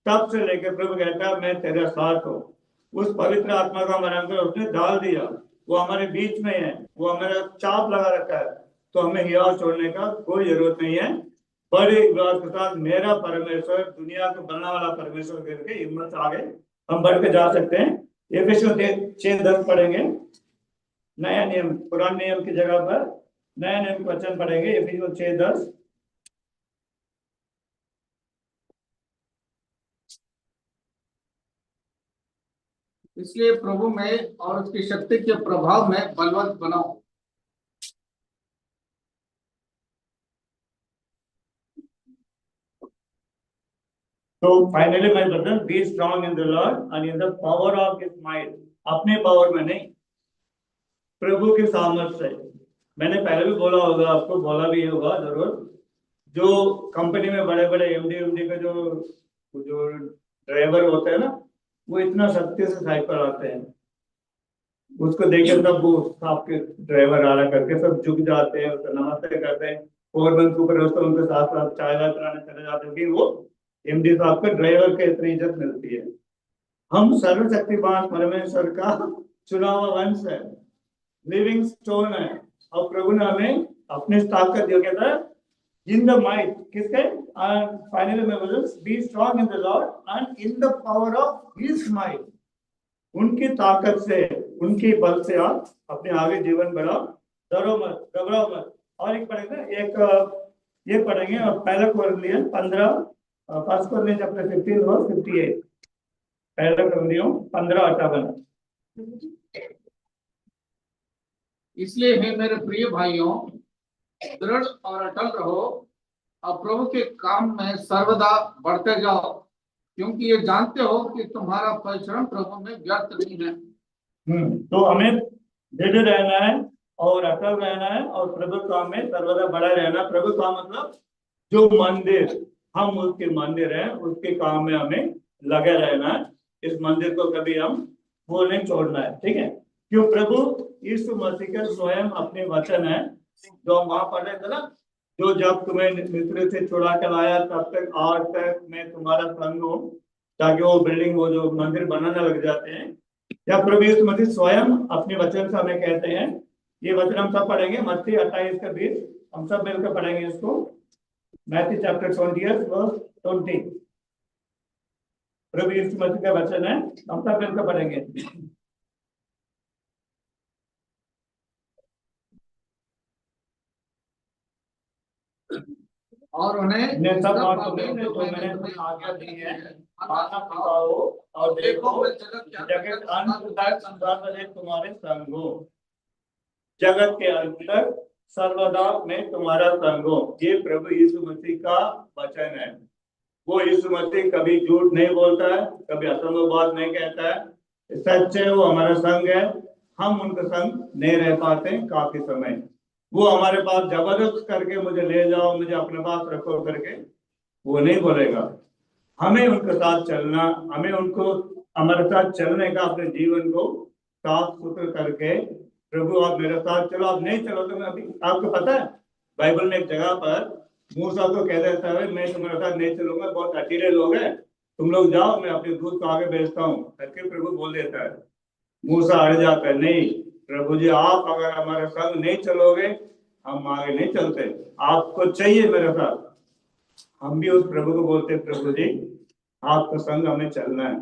S1: तब से लेकर प्रभु कहता है मैं तेरे साथ हूँ। उस पवित्र आत्मा का हमारे अंदर उसने डाल दिया, वो हमारे बीच में है, वो हमारा चाप लगा रखा है। तो हमें हियाव छोड़ने का कोई जरूरत नहीं है। बड़े विश्वास के साथ मेरा परमेश्वर दुनिया को बनने वाला परमेश्वर करके हिम्मत आगे हम बढ़ के जा सकते हैं। एफेसियों 6:10 पढ़ेंगे, नया नियम, पुराने नियम की जगह पर नया नियम का वचन पढ़ेंगे। एफेसियों 6:10।
S2: इसलिए प्रभु में और उसकी शक्ति के प्रभाव में बलवंत बनो।
S1: तो finally my brother, B strong in the Lord and in the power of his might. अपने पावर में नहीं, प्रभु के सामर्थ्य से। मैंने पहले भी बोला होगा, आपको बोला भी होगा जरूर, जो कंपनी में बड़े बड़े एमडी का जो ड्राइवर होते हैं ना, वो इतना शक्ति से साइकिल आते हैं, उसको देखे सब वो आपके ड्राइवर आ रहा करके सब झुक जाते हैं, उसको नमस्ते करते हैं, फोरमैन के ऊपर उनके साथ साथ चाय वाय कराने चले जाते हैं, कि वो एमडी साहब के ड्राइवर के इतनी इज्जत मिलती है। हम सर्वशक्तिमान परमेश्वर का चुना हुआ वंश है, लिविंग स्टोन है, और प्रभु ने हमें अपने ताकत दिया। कहता है इन द माइट, किसके, फाइनली मैं बोलूं, B strong in the Lord and in the power of his might. उनकी ताकत से, उनकी बल से आप अपने आगे जीवन बढ़ाओ, डरो मत, घबराओ मत। और एक पढ़ेगा, एक ये पढ़ेंगे। और पहला Corinthian 15, first Corinthian chapter 15 verse 58, पहला कोरिन्थियन 15:58।
S2: इसलिए हे मेरे प्रिय भाइयों, दृढ़ और अटल रहो और प्रभु के काम में सर्वदा बढ़ते जाओ, क्योंकि ये जानते हो कि तुम्हारा परिश्रम प्रभु में व्यर्थ नहीं है।
S1: तो हमें दृढ़ रहना है और अटल रहना है और प्रभु काम में सर्वदा बड़ा रहना। प्रभु का मतलब जो मंदिर, हम उसके मंदिर हैं, उसके काम में हमें लगे रहना है। इस मंदिर को कभी हम वो नहीं छोड़ना है, ठीक है। क्यों? प्रभु यीशु मसीह का स्वयं अपने वचन है जो हम वहां पढ़ रहे थे ना, जो जब तुम्हें मिस्र से छुड़ा कर लाया तब तक आज तक मैं तुम्हारा संग हूँ, ताकि वो बिल्डिंग, वो जो मंदिर बनाने लग जाते हैं। या प्रभु यीशु मसीह स्वयं अपने वचन से हमें कहते हैं। ये वचन हम सब पढ़ेंगे, मत्ती 28:20, हम सब मिलकर पढ़ेंगे इसको। मैथ्यू चैप्टर 20 वर्स 20, प्रभु यीशु मसीह का वचन है, हम सब मिलकर पढ़ेंगे।
S2: और उन्हें
S1: सब बातें जो मैंने तुम्हें आज्ञा दी है, माना खाओ और देखो जगत अंत तक सर्वदा तुम्हारे संग हो। जगत के अंत तक सर्वदा में तुम्हारा संग हो, ये प्रभु यीशु मसीह का वचन है। वो यीशु मसीह कभी झूठ नहीं बोलता है, कभी असंभव बात नहीं कहता है, सच है, वो हमारा संग है। हम उनके संग नहीं रह पाते काफी समय। वो हमारे पास जबरदस्त करके मुझे ले जाओ, मुझे अपने पास रखो करके वो नहीं बोलेगा। हमें उनके साथ चलना, हमें उनको हमारे साथ चलने का, अपने जीवन को साफ सुथरा करके, प्रभु आप मेरे साथ चलो, आप नहीं चलो तो मैं अभी, आपको पता है बाइबल में एक जगह पर मूसा को कह देता है मैं तुम्हारे साथ नहीं चलूंगा, बहुत अकेले लोग हैं, तुम लोग जाओ, मैं अपने दूत को आगे भेजता हूँ करके प्रभु बोल देता है। मूसा अड़ जाता है, नहीं प्रभु जी, आप अगर हमारे संग नहीं चलोगे हम आगे नहीं चलते, आपको चाहिए मेरे साथ। हम भी उस प्रभु को बोलते हैं, प्रभु जी आपका संग हमें चलना है।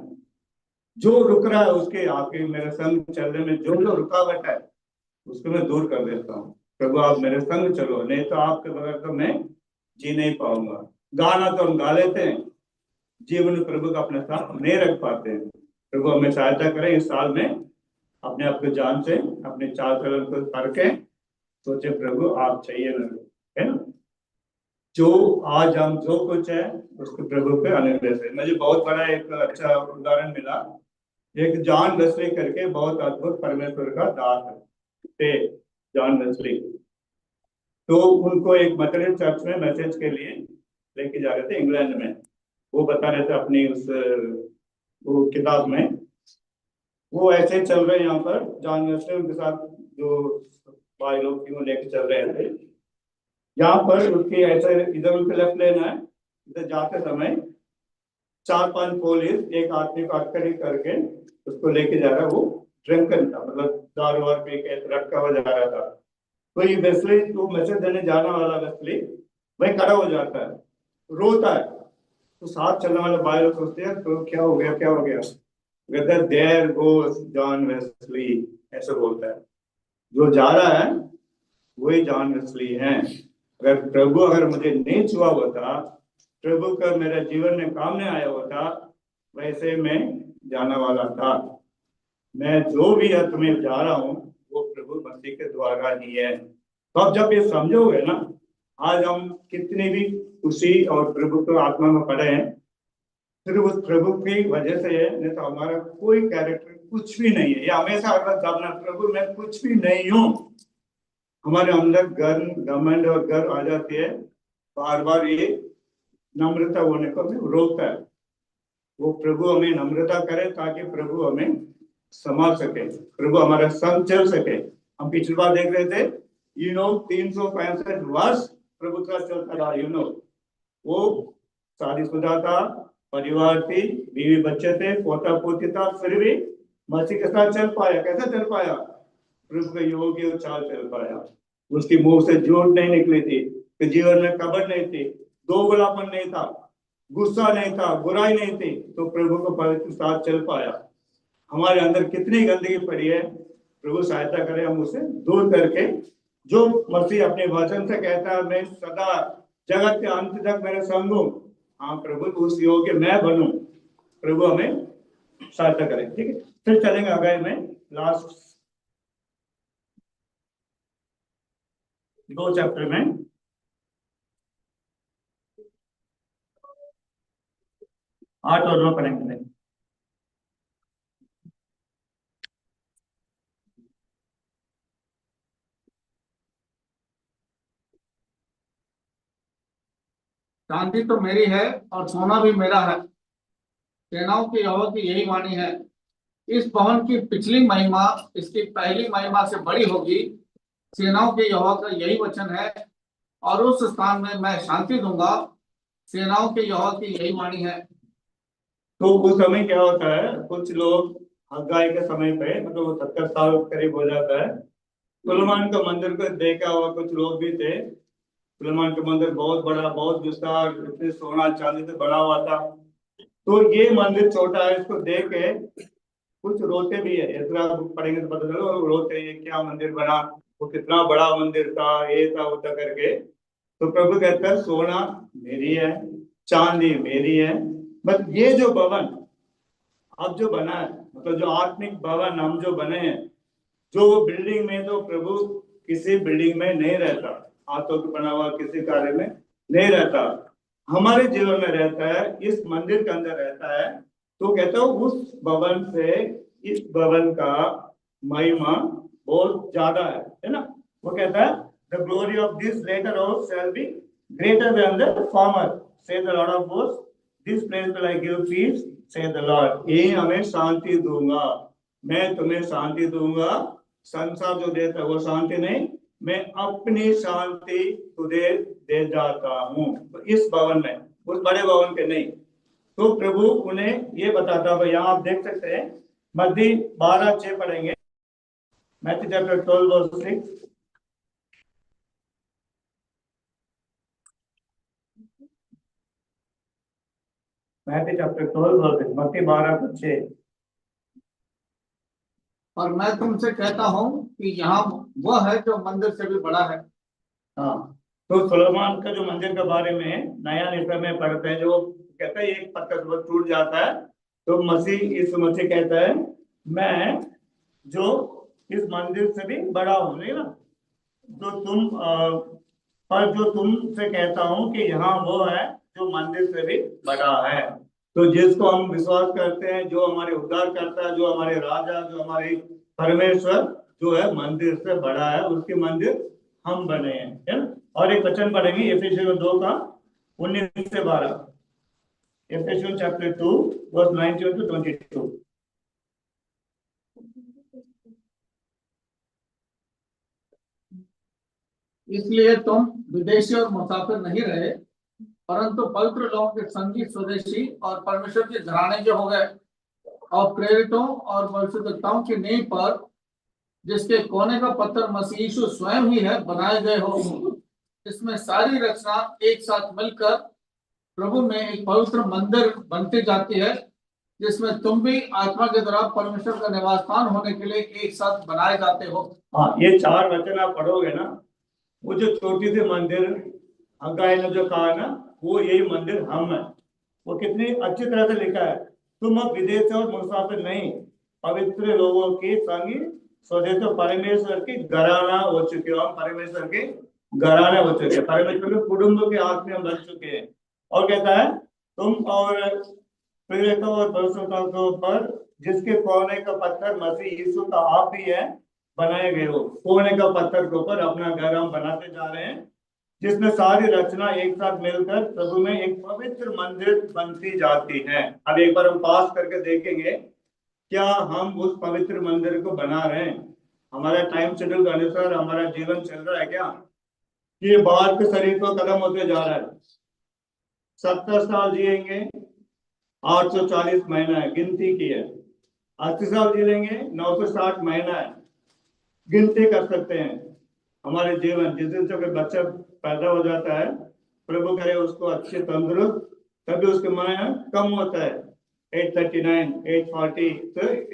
S1: जो रुक रहा है उसके आपके मेरे संग चलने में जो जो रुकावट है उसको मैं दूर कर देता हूँ। प्रभु आप मेरे संग चलो, नहीं तो आपके बगैर तो मैं जी नहीं पाऊंगा। गाना तो हम गा लेते हैं, जीवन प्रभु का अपने साथ नहीं रख पाते हैं। प्रभु हमें सहायता करें इस साल में, अपने आप को जान से अपने चाल चलन को करके सोचे प्रभु आप चाहिए मेरे, है ना। जो आज हम जो कुछ है उसको प्रभु पे अनुग्रह से। मुझे बहुत बड़ा एक अच्छा उदाहरण मिला, एक जॉन वेस्ली करके बहुत अद्भुत परमेश्वर का दास थे, जॉन वेस्ली। तो उनको एक मेथोडिस्ट चर्च में मैसेज के लिए लेके जा रहे थे इंग्लैंड में। वो बता रहे थे अपनी उस वो किताब में, वो ऐसे चल रहे यहाँ पर जॉन वेस्ली उनके साथ जो भाई लोग थी वो लेके चल रहे थे। यहाँ पर उसकी ऐसे इधर उनके लेफ्ट लेना है, इधर जाते समय 4-5 पुलिस एक आदमी को अटकड़ी करके उसको लेके जा रहा है। वो ड्रिंकन था, मतलब दारू वार पी के रखा हुआ जा रहा था। तो ये वेस्ली, तो मैसेज देने जाने वाला वेस्ली वही खड़ा हो जाता है, रोता है। तो साथ चलने वाले भाई लोग सोचते हैं तो क्या हो गया, क्या हो गया। देयर गोस जॉन वेस्ली, ऐसे बोलता है। जो जा रहा है वही जॉन वेस्ली है। अगर प्रभु अगर मुझे नहीं छुआ होता, प्रभु का मेरे जीवन में काम नहीं आया होता, वैसे मैं जाने वाला था। मैं जो भी है तुम्हें जा रहा हूँ वो प्रभु मसीह के द्वारा ही है। तो अब जब ये समझोगे ना, आज हम कितनी भी खुशी और प्रभु को आत्मा में पड़े हैं, सिर्फ उस प्रभु की वजह से है, नहीं तो हमारा कोई कैरेक्टर कुछ भी नहीं है। ये हमेशा अगर दाबना, प्रभु मैं कुछ भी नहीं हूँ, हमारे अंदर गर्व, घमंड और गर्व आ जाती है। बार बार ये नम्रता होने को हमें रोकता है। वो प्रभु हमें नम्रता करे ताकि प्रभु हमें संभाल सके, प्रभु हमारे संग चल सके। हम पिछली बार देख रहे थे 365 वर्ष प्रभु का चलता रहा। वो शादीशुदा था, परिवार थी, बीवी बच्चे थे, पोता पोती था, फिर भी मसीह के साथ चल पाया। कैसा चल पाया? प्रभु के योग्य चाल चल पाया। उसकी मुंह से झूठ नहीं निकली थी, जीवन में कपट नहीं थी, दोगलापन नहीं था, गुस्सा नहीं था, बुराई नहीं थी, तो प्रभु को पवित्र साथ चल पाया। हमारे अंदर कितनी गंदगी पड़ी है, प्रभु सहायता करे हम उसे दूर करके, जो मसीह अपने वचन से कहता है मैं सदा जगत के अंत तक मेरे संग हो। हाँ प्रभु, उस योग्य मैं बनूं। प्रभु हमें सहायता करें। ठीक है, फिर चलेंगे हगाई में लास्ट 2 चैप्टर में। आठ और 9 पढ़ेंगे।
S2: चांदी तो मेरी है और सोना भी मेरा है, सेनाओं की यहोवा की यही वाणी है। इस भवन की पिछली महिमा इसकी पहली महिमा से बड़ी होगी, सेनाओं के यहोवा का यही वचन है। और उस स्थान में मैं शांति दूंगा, सेनाओं के यहोवा की यही वाणी है।
S1: तो उस समय क्या होता है, कुछ लोग हगाई के समय पे, मतलब वो 70 साल करीब हो जाता है, सुलेमान का मंदिर को देखा हुआ कुछ लोग भी थे। सुलेमान का मंदिर बहुत बड़ा, बहुत विस्तार, इतने सोना चांदी से बना हुआ था। तो ये मंदिर छोटा है, इसको देख के कुछ रोते भी है। इतना पढ़ेंगे तो पता चलो, और रोते ये क्या मंदिर बना, वो कितना बड़ा मंदिर था, ये था वो था करके। तो प्रभु कहता है सोना मेरी है, चांदी मेरी है, बस ये जो भवन अब जो बना है, मतलब जो आत्मिक भवन हम जो बने हैं, जो बिल्डिंग में, तो प्रभु किसी बिल्डिंग में नहीं रहता, हाथों के बना हुआ किसी कार्य में नहीं रहता, हमारे जीवन में रहता है, इस मंदिर के अंदर रहता है। तो कहता हूँ उस भवन से इस भवन का महिमा बहुत ज्यादा है ना। वो कहता है the glory of this latter house shall be greater than the former, say the Lord of host, this place will I give peace, say the Lord. ये हमें शांति दूंगा, मैं तुम्हें शांति दूंगा। संसार जो देता है वो शांति नहीं, मैं अपनी शांति तुझे दे जाता हूँ। तो इस भवन में, उस बड़े भवन के नहीं। तो प्रभु उन्हें ये बताता है। यहाँ आप देख सकते हैं, मत्ती 12:6 पढ़ेंगे। Matthew chapter 12 verse 6। Matthew chapter 12 verse 6, मत्ती 12:6।
S2: और मैं तुमसे कहता हूँ कि यहाँ वह है जो मंदिर से भी बड़ा है।
S1: हाँ, तो सुलेमान का जो मंदिर के बारे में नया नियम में पढ़ते हैं, जो कहता है एक पत्थर वो टूट जाता है, तो मसीह, इस मसीह कहता है मैं जो इस मंदिर से भी बड़ा हूं, नहीं ना। जो तुम पर जो तुमसे कहता हूं कि यहाँ वो है जो मंदिर से भी बड़ा है। तो जिसको हम विश्वास करते हैं, जो हमारे उद्धार करता है, जो हमारे राजा, जो हमारे परमेश्वर, जो है मंदिर से बड़ा है, उसके मंदिर हम बने हैं, है ना। और एक वचन पढ़ेंगे एफेसियों 2 का 19 से 12। एफेसियों चैप्टर 2 वर्स 19 to 22।
S2: इसलिए तुम विदेशी और मुसाफिर नहीं रहे, परंतु पवित्र लोगों के संगी, स्वदेशी और परमेश्वर के घराने के हो गए, और प्रेरितों और भविष्यद्वक्ताओं की नींव पर, जिसके कोने का पत्थर मसीह यीशु स्वयं ही है, बनाए गए हो। इसमें सारी रचना एक साथ मिलकर प्रभु में एक पवित्र मंदिर बनती जाती है, जिसमें तुम भी आत्मा के द्वारा परमेश्वर का निवास स्थान होने के लिए एक साथ बनाए जाते हो।
S1: हाँ, ये 4 वचन आप पढ़ोगे ना, वो जो छोटी सी मंदिर हगाई ने जो कहा ना, वो यही मंदिर हम है। वो कितनी अच्छी तरह से लिखा है, तुम अब विदेश और मुसाफिर नहीं, पवित्र लोगों की संगी, स्वदेश परमेश्वर की घराना हो चुके हो। हम परमेश्वर के घराने हो चुके हैं, परमेश्वर के कुटुंब के आत्मा हम बन चुके हैं। और कहता है तुम और प्रेरितों और भविष्यद्वक्ताओं पर, जिसके कोने का पत्थर मसीह यीशु का आप ही है, बनाए गए हो। कोने का पत्थर के ऊपर अपना घर हम बनाते जा रहे हैं, जिसमें सारी रचना एक साथ मिलकर प्रभु में एक पवित्र मंदिर बनती जाती है। अब एक बार हम पास करके देखेंगे, क्या हम उस पवित्र मंदिर को बना रहे हैं? हमारा टाइम शेड्यूल के अनुसार हमारा जीवन चल रहा है क्या? ये बाहर के शरीर को खत्म होते जा रहा है। 70 साल जिएंगे, 840 महीना है, गिनती की है। 80 साल जी लेंगे, 960 महीना है, गिनती कर सकते हैं। हमारे जीवन, जिस दिन से कोई बच्चा पैदा हो जाता है, प्रभु करे उसको अच्छे तंदुरुस्त, तभी उसके माया कम होता है। 839, 840,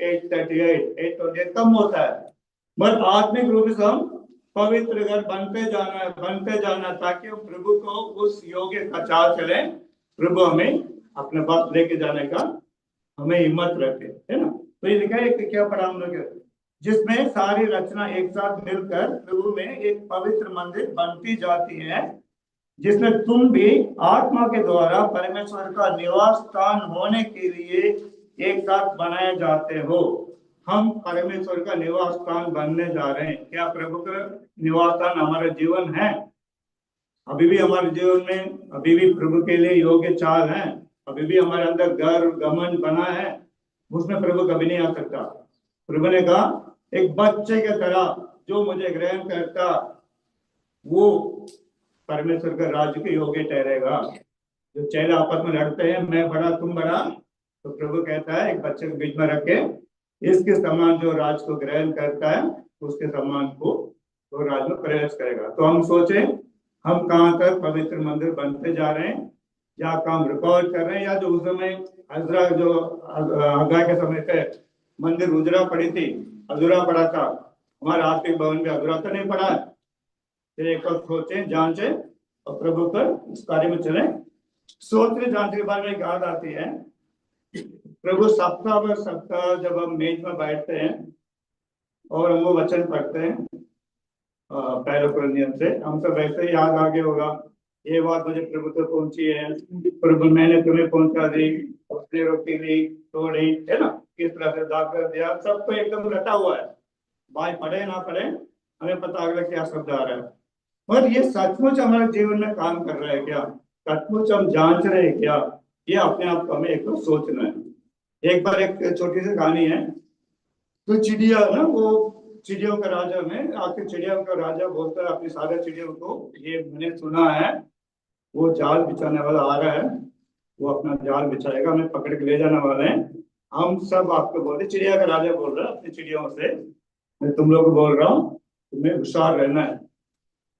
S1: 838, 828 कम होता है। मगर आत्मिक रूप से हम पवित्र घर बनते जाना ताकि हम प्रभु को उस योग्य का चाल चले, प्रभु हमें अपने पास लेके जाने का हमें हिम्मत रखे, है ना। तो ये लिखा है कि क्या पढ़ा हम लोग, जिसमें सारी रचना एक साथ मिलकर प्रभु में एक पवित्र मंदिर बनती जाती है, जिसमें तुम भी आत्मा के द्वारा परमेश्वर का निवास स्थान होने के लिए एक साथ बनाए जाते हो। हम परमेश्वर का निवास स्थान बनने जा रहे हैं। क्या प्रभु का निवास स्थान हमारा जीवन है? अभी भी हमारे जीवन में अभी भी प्रभु के लिए योग्य चाल है, अभी भी हमारे अंदर घर गमन बना है, उसमें प्रभु कभी नहीं आ सकता। प्रभु ने कहा एक बच्चे के तरह जो मुझे ग्रहण करता वो परमेश्वर का राज्य के योग्य ठहरेगा। जो चेले आपस में लड़ते हैं, मैं बड़ा तुम बड़ा, तो प्रभु कहता है एक बच्चे के बीच में रखे, इसके समान जो राज को ग्रहण करता है उसके समान को तो राज में प्रवेश करेगा। तो हम सोचे हम कहाँ तक पवित्र मंदिर बनते जा रहे हैं, या काम रिकॉर्ड कर रहे हैं, या जो उस समय अजरा जो हग्गाई के समय पे मंदिर उजरा पड़ी थी, अधूरा पड़ा था, हमारा आर्थिक भवन भी अधूरा तो नहीं पड़ा है। फिर एक बार सोचे जांचे और प्रभु पर इस कार्य में चले। सोचने जांचने के बाद में याद आती है, प्रभु सप्ताह व सप्ताह जब हम मेज में बैठते हैं और हम वो वचन पढ़ते हैं पहले कुरिन्थियों से, हम सब वैसे ही याद आगे होगा, ये बात मुझे प्रभु तक पहुंची है, प्रभु मैंने तुम्हें पहुंचा दी, उसने रोटी ली तोड़ी, है ना, किस तरह से दाखिल दिया, सब तो एकदम रटा हुआ है। भाई पढ़े ना पढ़े हमें पता अगला क्या शब्द आ रहा है, पर ये सचमुच हमारे जीवन में काम कर रहा है क्या? सचमुच हम जांच रहे हैं क्या? ये अपने आप को हमें एक तो सोचना है। एक बार एक छोटी सी कहानी है, तो चिड़िया ना, वो चिड़ियों का राजा में आखिर चिड़ियों का राजा बोलता है अपनी सारे चिड़ियों को, ये मैंने सुना है वो जाल बिछाने वाला आ रहा है, वो अपना जाल बिछाएगा, हमें पकड़ के ले जाने वाले हैं। हम सब आपको बोलते, चिड़िया का राजा बोल रहा है अपनी चिड़ियों से, मैं तुम लोग को बोल रहा हूँ तुम्हें होशियार रहना है,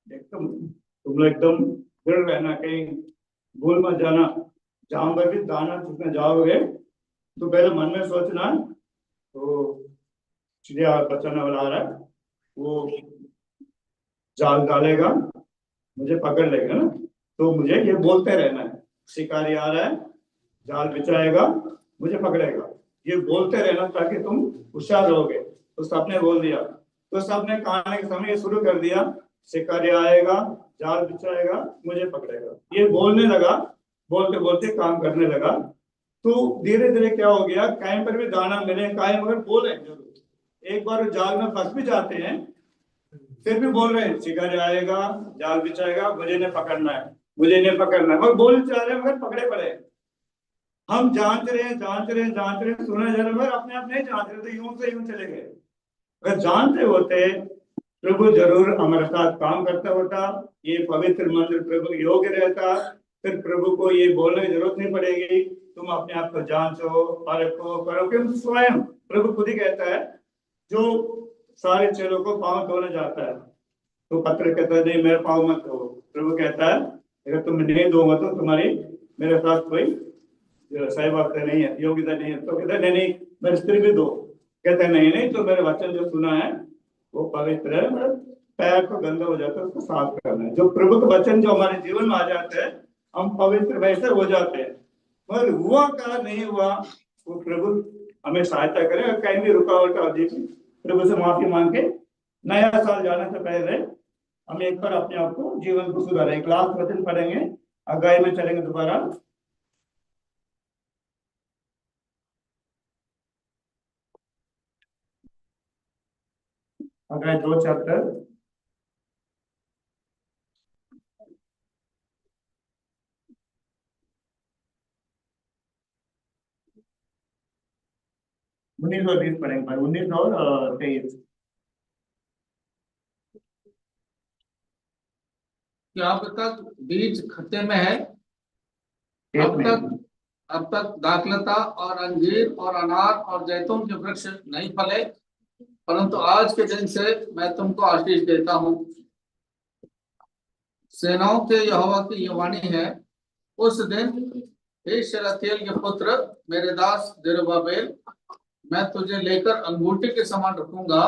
S1: एकदम तुम लोग एकदम दृढ़ रहना, कहीं भूल मत जाना। जहां पर भी दाना चुकने जाओगे तो पहले मन में सोचना तो चिड़िया बचाने वाला आ रहा है, वो जाल डालेगा मुझे पकड़ लेगा ना, तो मुझे ये बोलते रहना है, शिकारी आ रहा है जाल बिछाएगा मुझे पकड़ेगा, ये बोलते रहना ताकि तुम होशियार रहोगे। तो सबने बोल दिया, तो सबने कहने के समय शुरू कर दिया, शिकारी आएगा जाल बिछाएगा मुझे पकड़ेगा, ये बोलने लगा, बोलते बोलते काम करने लगा। तो धीरे धीरे क्या हो गया, कहीं पर भी दाना मिले कहीं मगर बोले जरूर, एक बार जाल में फंस भी जाते हैं फिर भी बोल रहे हैं शिकारी आएगा जाल बिछाएगा मुझे नहीं पकड़ना है, मुझे नहीं पकड़ना है, मगर बोल जा रहे हैं मगर पकड़े पड़े। हम जांच रहे हैं सुना जा रहा है, मगर अपने आप नहीं जांच रहे, तो यूं से यूं चले गए। अगर जानते होते प्रभु जरूर हमारे साथ काम करता होता, ये पवित्र मंदिर प्रभु योग्य रहता, फिर प्रभु को ये बोलने की जरूरत नहीं पड़ेगी तुम अपने आप को जांचो परखो करो, क्योंकि स्वयं प्रभु खुद ही कहता है, जो सारे चेलों को पांव धोने जाता है तो पत्र कहता है नहीं मेरे पांव मत धो, प्रभु कहता है अगर तुम नहीं धोगा तो तुम्हारी मेरे साथ कोई सही बात नहीं है, योग्यता नहीं है। तो कहता है नहीं मेरे स्त्री भी दो, कहते हैं नहीं तो मेरे वचन जो सुना है वो पवित्र है, मेरे पैर को गंदा हो जाता है उसको साफ करना है। जो प्रभु के वचन जो हमारे जीवन में आ जाते हैं हम पवित्र वैसे हो जाते हैं, मगर हुआ का नहीं हुआ वो प्रभु हमें सहायता करे। कहीं भी रुकावट आ जाए प्रभु से माफी मांग के नया साल जाने से पहले हम एक बार अपने आप को जीवन को सुधारें। एक लास्ट वचन पढ़ेंगे, हग्गाई में चलेंगे दोबारा, हग्गाई 2 चैप्टर उन्नीस और 20 पढ़ेंगे, पर 19 और 23।
S2: क्या अब तक बीज खत्ते में है? अब तक दाखलता और अंजीर और अनार और जैतून के वृक्ष नहीं फले, परंतु आज के दिन से मैं तुमको आशीष देता हूँ। सेनाओं के यहोवा की यह वाणी है, उस दिन हे शलतियेल के पुत्र मेरे दास जरुब्बाबेल, मैं तुझे लेकर अंगूठी के समान रखूंगा,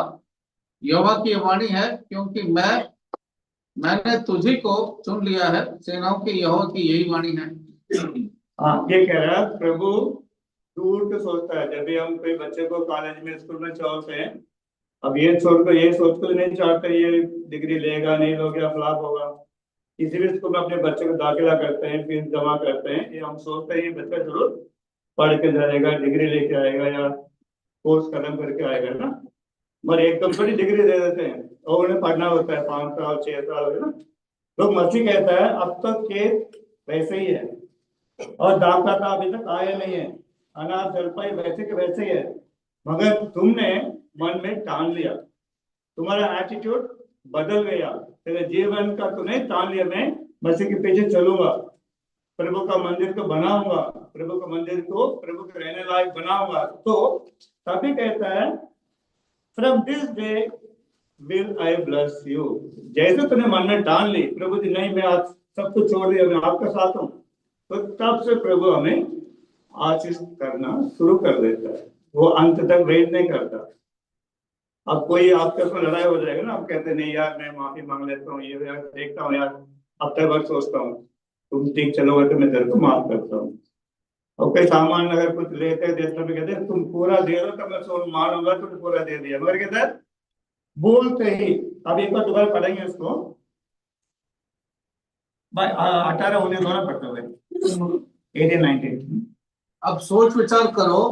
S2: यहोवा की ये वाणी है, क्योंकि मैंने तुझी को चुन लिया है, सेनाओं के यहोवा की यही वाणी है।
S1: हाँ, ये कह रहा है प्रभु दूर के सोचता है। जब भी हम कोई बच्चे को कॉलेज में स्कूल में छोड़ते हैं, अब ये छोड़कर ये सोच कर नहीं चाहते ये डिग्री लेगा नहीं लोगे या फ्लॉप होगा। किसी भी स्कूल में अपने बच्चे को दाखिला करते हैं, फीस जमा करते हैं, ये हम सोचते हैं ये बच्चा जरूर पढ़ के जाएगा, डिग्री लेके आएगा या कोर्स खत्म करके आएगा ना। मगर एकदम बड़ी डिग्री दे देते हैं और उन्हें पढ़ना होता है 5 साल 6 साल, है ना। लोग मसीह कहता है अब तक के वैसे ही है और दाखला अभी तक आया नहीं है, अनाज जलपाई वैसे के वैसे ही है, मगर तुमने मन में ठान लिया, तुम्हारा एटीट्यूड बदल गया, तेरे जीवन का तूने ठान लिया मैं मसीह के पीछे चलूंगा, प्रभु का मंदिर को बनाऊंगा, प्रभु का मंदिर को प्रभु के रहने लायक बनाऊंगा। तो तभी कहता है from this day will I bless you. जैसे तूने मन में ठान ली प्रभु जी नहीं मैं आज सब कुछ छोड़ दिया, मैं आपका साथ हूँ, तो तब से प्रभु हमें आशीष करना शुरू कर देता है। वो अंत तक वेट नहीं करता। अब कोई आपके उसमें लड़ाई हो जाएगा ना, आप कहते नहीं यार मैं माफी मांग लेता हूँ, ये यार देखता हूँ यार, हफ्ते भर सोचता हूँ, तुम ठीक चलोगे तो मैं तेरे को माफ करता हूँ। और कोई सामान अगर कुछ लेते देते भी कहते तुम पूरा दे दो तो मैं सोच मानूंगा, तुम पूरा दे दिया, मगर कहते हैं बोलते ही। अब एक बार दोबारा पढ़ेंगे उसको भाई, 18 19 दोनों पढ़ते हुए 18 19।
S2: अब सोच विचार करो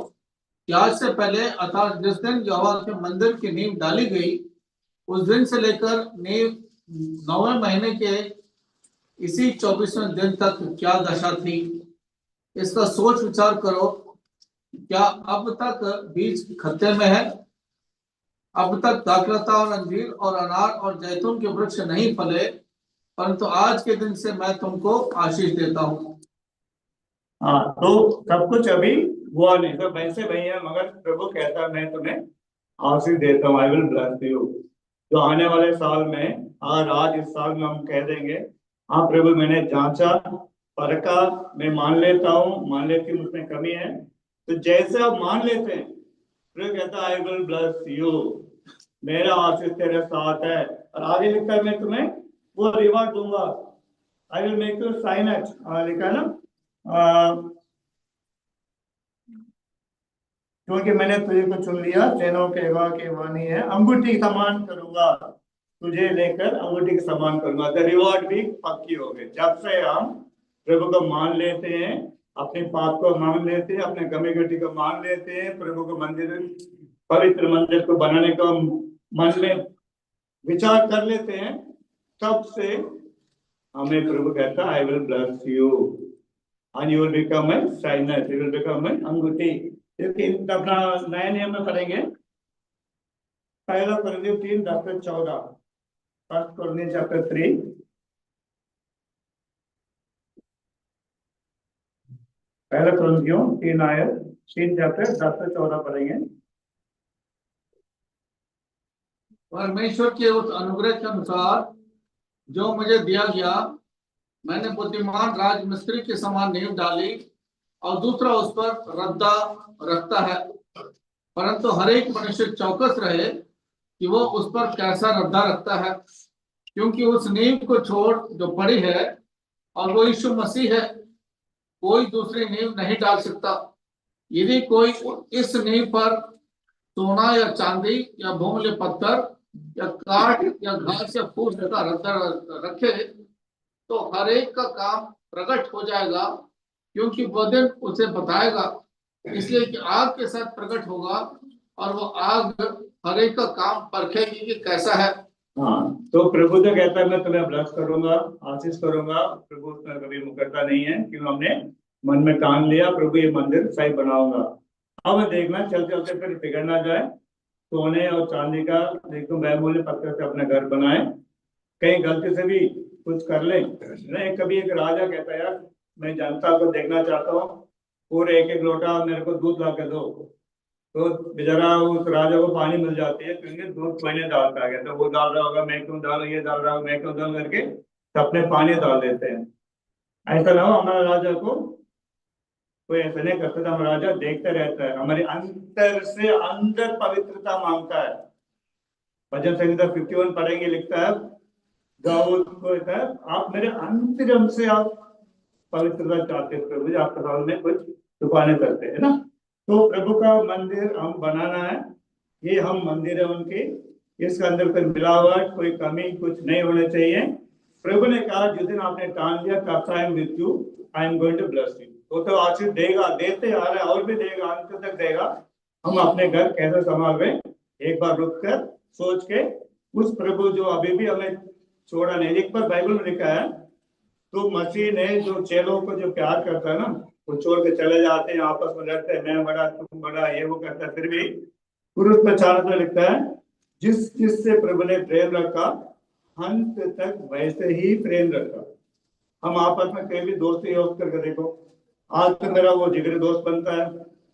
S2: कि आज से पहले अर्थात जिस दिन यहोवा के मंदिर की नींव डाली गई, उस दिन से लेकर नींव 9वें महीने के इसी 24वें दिन तक क्या दशा थी, इसका सोच विचार करो। क्या अब तक बीज खत्ते में है? अब तक दाखलता और अंजीर और अनार और जैतून के वृक्ष नहीं फले, परंतु आज के दिन से मैं तुमको आशीष देता हूँ।
S1: हाँ, तो सब कुछ अभी हुआ नहीं, तो वैसे वही है, मगर प्रभु कहता है मैं तुम्हें आशीष देता हूँ, आई विल ब्लेस यू। जो आने वाले साल में और आज इस साल में हम कह देंगे हाँ प्रभु मैंने जांचा परखा, मैं मान लेता हूँ, मान लेती हूँ उसमें कमी है, तो जैसे आप मान लेते हैं प्रभु कहता है आई विल ब्लेस यू, मेरा आशीष तेरे साथ है। और आगे लिखा है मैं तुम्हें वो रिवार्ड दूंगा, I will make you shine at, लिखा है ना, क्योंकि मैंने तुझे को चुन लिया, सेनाओं के यहोवा की वाणी है, अंगूठी समान करूंगा तुझे, लेकर अंगूठी के समान करूंगा। द रिवॉर्ड भी पक्की हो गई जब से हम प्रभु को मान लेते हैं, अपने पाप को मान लेते हैं, अपने गमे गटी को मान लेते हैं, प्रभु को मंदिर पवित्र मंदिर को बनाने का मन में विचार कर लेते हैं, तब से हमें प्रभु कहता है I will bless you and you will become a signer, you will become an अंगूठी। लेकिन अपना नया नियम में पढ़ेंगे पहला कुरिन्थियों 3:10-14, फर्स्ट कुरिन्थियों चैप्टर 3, पहला कुरिन्थियों 3 चैप्टर 10-14 पढ़ेंगे।
S2: परमेश्वर के उस अनुग्रह के अनुसार जो मुझे दिया गया, मैंने बुद्धिमान राजमिस्त्री के समान नींव डाली और दूसरा उस पर रद्दा रखता है, परंतु हर एक मनुष्य चौकस रहे कि वो उस पर कैसा रद्दा रखता है, क्योंकि उस नींव को छोड़ जो पड़ी है और वो यीशु मसीह है, कोई दूसरी नींव नहीं डाल सकता। यदि कोई इस नींव पर सोना या चांदी या बहुमूल्य पत्थर या काठ या घास या फूस का रद्दा रखे, तो हर एक का काम प्रकट हो जाएगा, क्योंकि वह दिन उसे बताएगा, इसलिए कि आग के साथ प्रकट होगा और वो आग हर एक का काम परखेगी कि कैसा है।
S1: हाँ, तो प्रभु तो कहता है मैं तुम्हें ब्लेस करूंगा, आशीष करूंगा, प्रभु उसमें कभी मुकरता नहीं है, क्यों हमने मन में ठान लिया प्रभु ये मंदिर सही बनाऊंगा। अब देखना चल चलते फिर बिगड़ ना जाए, सोने और चांदी का देखो बहुमूल्य पत्थर से अपना घर बनाए, कहीं गलती से भी कुछ कर ले नहीं। कभी एक राजा कहता है यार मैं जनता को देखना चाहता हूँ, पूरे एक लोटा मेरे को दूध ला के दो, तो बेचारा उस राजा को पानी मिल जाती है, क्योंकि दूध कोई नहीं डालता है, तो वो डाल रहा होगा मैं क्यों डालू, ये डाल रहा हूँ मैं क्यों डाल करके अपने पानी डाल देते हैं। ऐसा ना हो हमारा राजा को कोई ऐसा नहीं करता था, हमारा राजा देखते रहता है, हमारे अंतर से अंदर पवित्रता मांगता है, भजन संहिता 51 पढ़ेंगे, लिखता है दाऊद को, लिखता है आप मेरे अंतरंग से आप पवित्रता चाहते हो प्रभु जी, आपके सामने कुछ छुपाने करते है ना। तो प्रभु का मंदिर हम बनाना है, ये हम मंदिर है उनके, इसके अंदर कोई मिलावट कोई कमी कुछ नहीं होना चाहिए। प्रभु ने कहा जिस दिन आपने ठान लिया I am with you, I am going to bless you, वो तो आशीष देगा, देते आ रहा है और भी देगा, अंत तक देगा। हम अपने घर कैसे संभाल रहे, एक बार रुक कर सोच के, उस प्रभु जो अभी भी हमें छोड़ा नहीं। एक बार बाइबल में लिखा है तो मसीह ने जो चेलों को जो प्यार करता है ना, वो छोड़ के चले जाते हैं, आपस में लड़ते हैं, मैं बड़ा तुम बड़ा, ये वो करता है, फिर भी क्रूस पर चालत में लिखता है जिस जिससे प्रभु ने प्रेम रखा अंत तक वैसे ही प्रेम रखा। हम आपस में कहीं भी दोस्ती योग करके देखो, आज तो मेरा वो जिगरी दोस्त बनता है,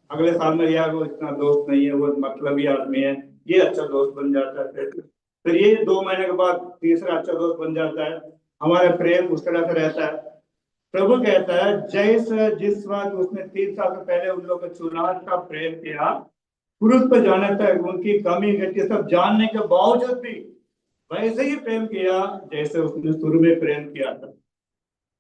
S1: अगले साल में यार वो इतना दोस्त नहीं है, वो मतलबी आदमी है, ये अच्छा दोस्त बन जाता है, फिर ये 2 महीने के बाद तीसरा अच्छा दोस्त बन जाता है, हमारा प्रेम उस तरह से रहता है। प्रभु कहता है जैसे जिस वक्त उसने 3 साल से पहले उन लोगों को चुनाव का प्रेम किया, क्रूस पर जाने तक उनकी कमी गति सब जानने के बावजूद भी वैसे ही प्रेम किया जैसे उसने शुरू में प्रेम किया था।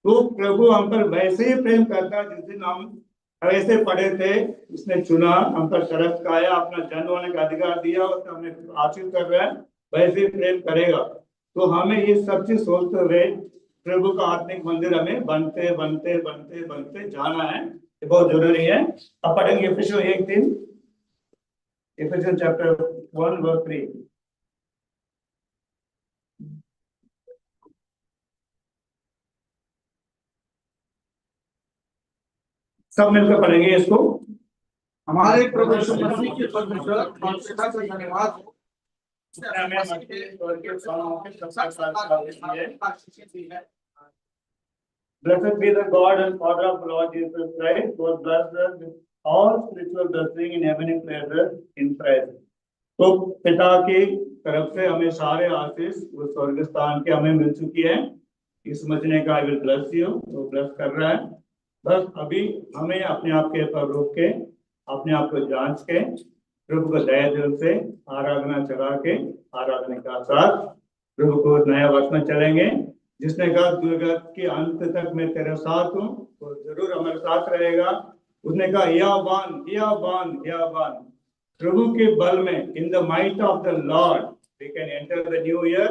S1: तो प्रभु हम पर वैसे ही प्रेम करता है, जिस दिन हम ऐसे पड़े थे उसने चुना, हम पर तरस खाया, अपना जन्म होने का अधिकार दिया, उसने हमें आशीष कर रहा है, वैसे ही प्रेम करेगा। तो हमें ये सब चीज सोचते हुए प्रभु का आत्मिक मंदिर हमें बनते बनते बनते बनते जाना है, ये बहुत जरूरी है। अब पढ़ेंगे इफिसियों 1:3, इफिसियों चैप्टर 1 वर्स 3। सब मिलकर पढ़ेंगे इसको।
S2: हमारे प्रभु यीशु मसीह के परमेश्वर और पिता का धन्यवाद हो,
S1: हमें मसीह स्वर्ग के सालों के सबसे साथ है। Blessed be the God and Father of Lord Jesus Christ, who has blessed us with all spiritual blessing in heavenly places in Christ. तो पिता की तरफ से हमें सारे आशीष वो स्वर्ग स्थान के हमें मिल चुकी है। इस समझने का I will bless you, वो ब्लेस कर रहा है। बस अभी हमें अपने आप के पर रोक के, अपने आप को जांच के, प्रभु को दया दिल से आराधना चला के, आराधना के साथ प्रभु को नया वर्ष में चलेंगे। जिसने कहा दुर्गत के अंत तक मैं तेरे साथ हूँ, वो जरूर हमारे साथ रहेगा। उसने कहा यावान प्रभु के बल में, in the might of the Lord we can enter the new year,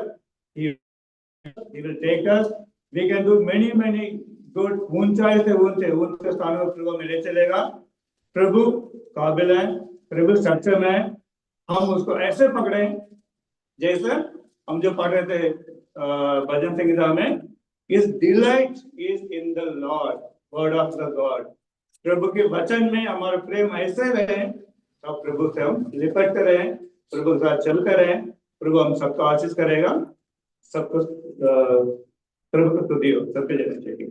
S1: he will take us, we can do many good, ऊंचाई से ऊंचे स्थानों में प्रभु मिले चलेगा। प्रभु काबिल है, प्रभु सक्षम है, हम उसको ऐसे पकड़े जैसे हम जो पढ़ रहे थे भजन संहिता में, his delight is in the Lord, word of the God. प्रभु के वचन में हमारा प्रेम ऐसे रहे, तब प्रभु से हम लिपटते रहे, प्रभु के साथ चलते रहे, प्रभु हम सबको आशीष करेगा, सबको प्रभु को स्तुति हो, सबके जगह चाहिए।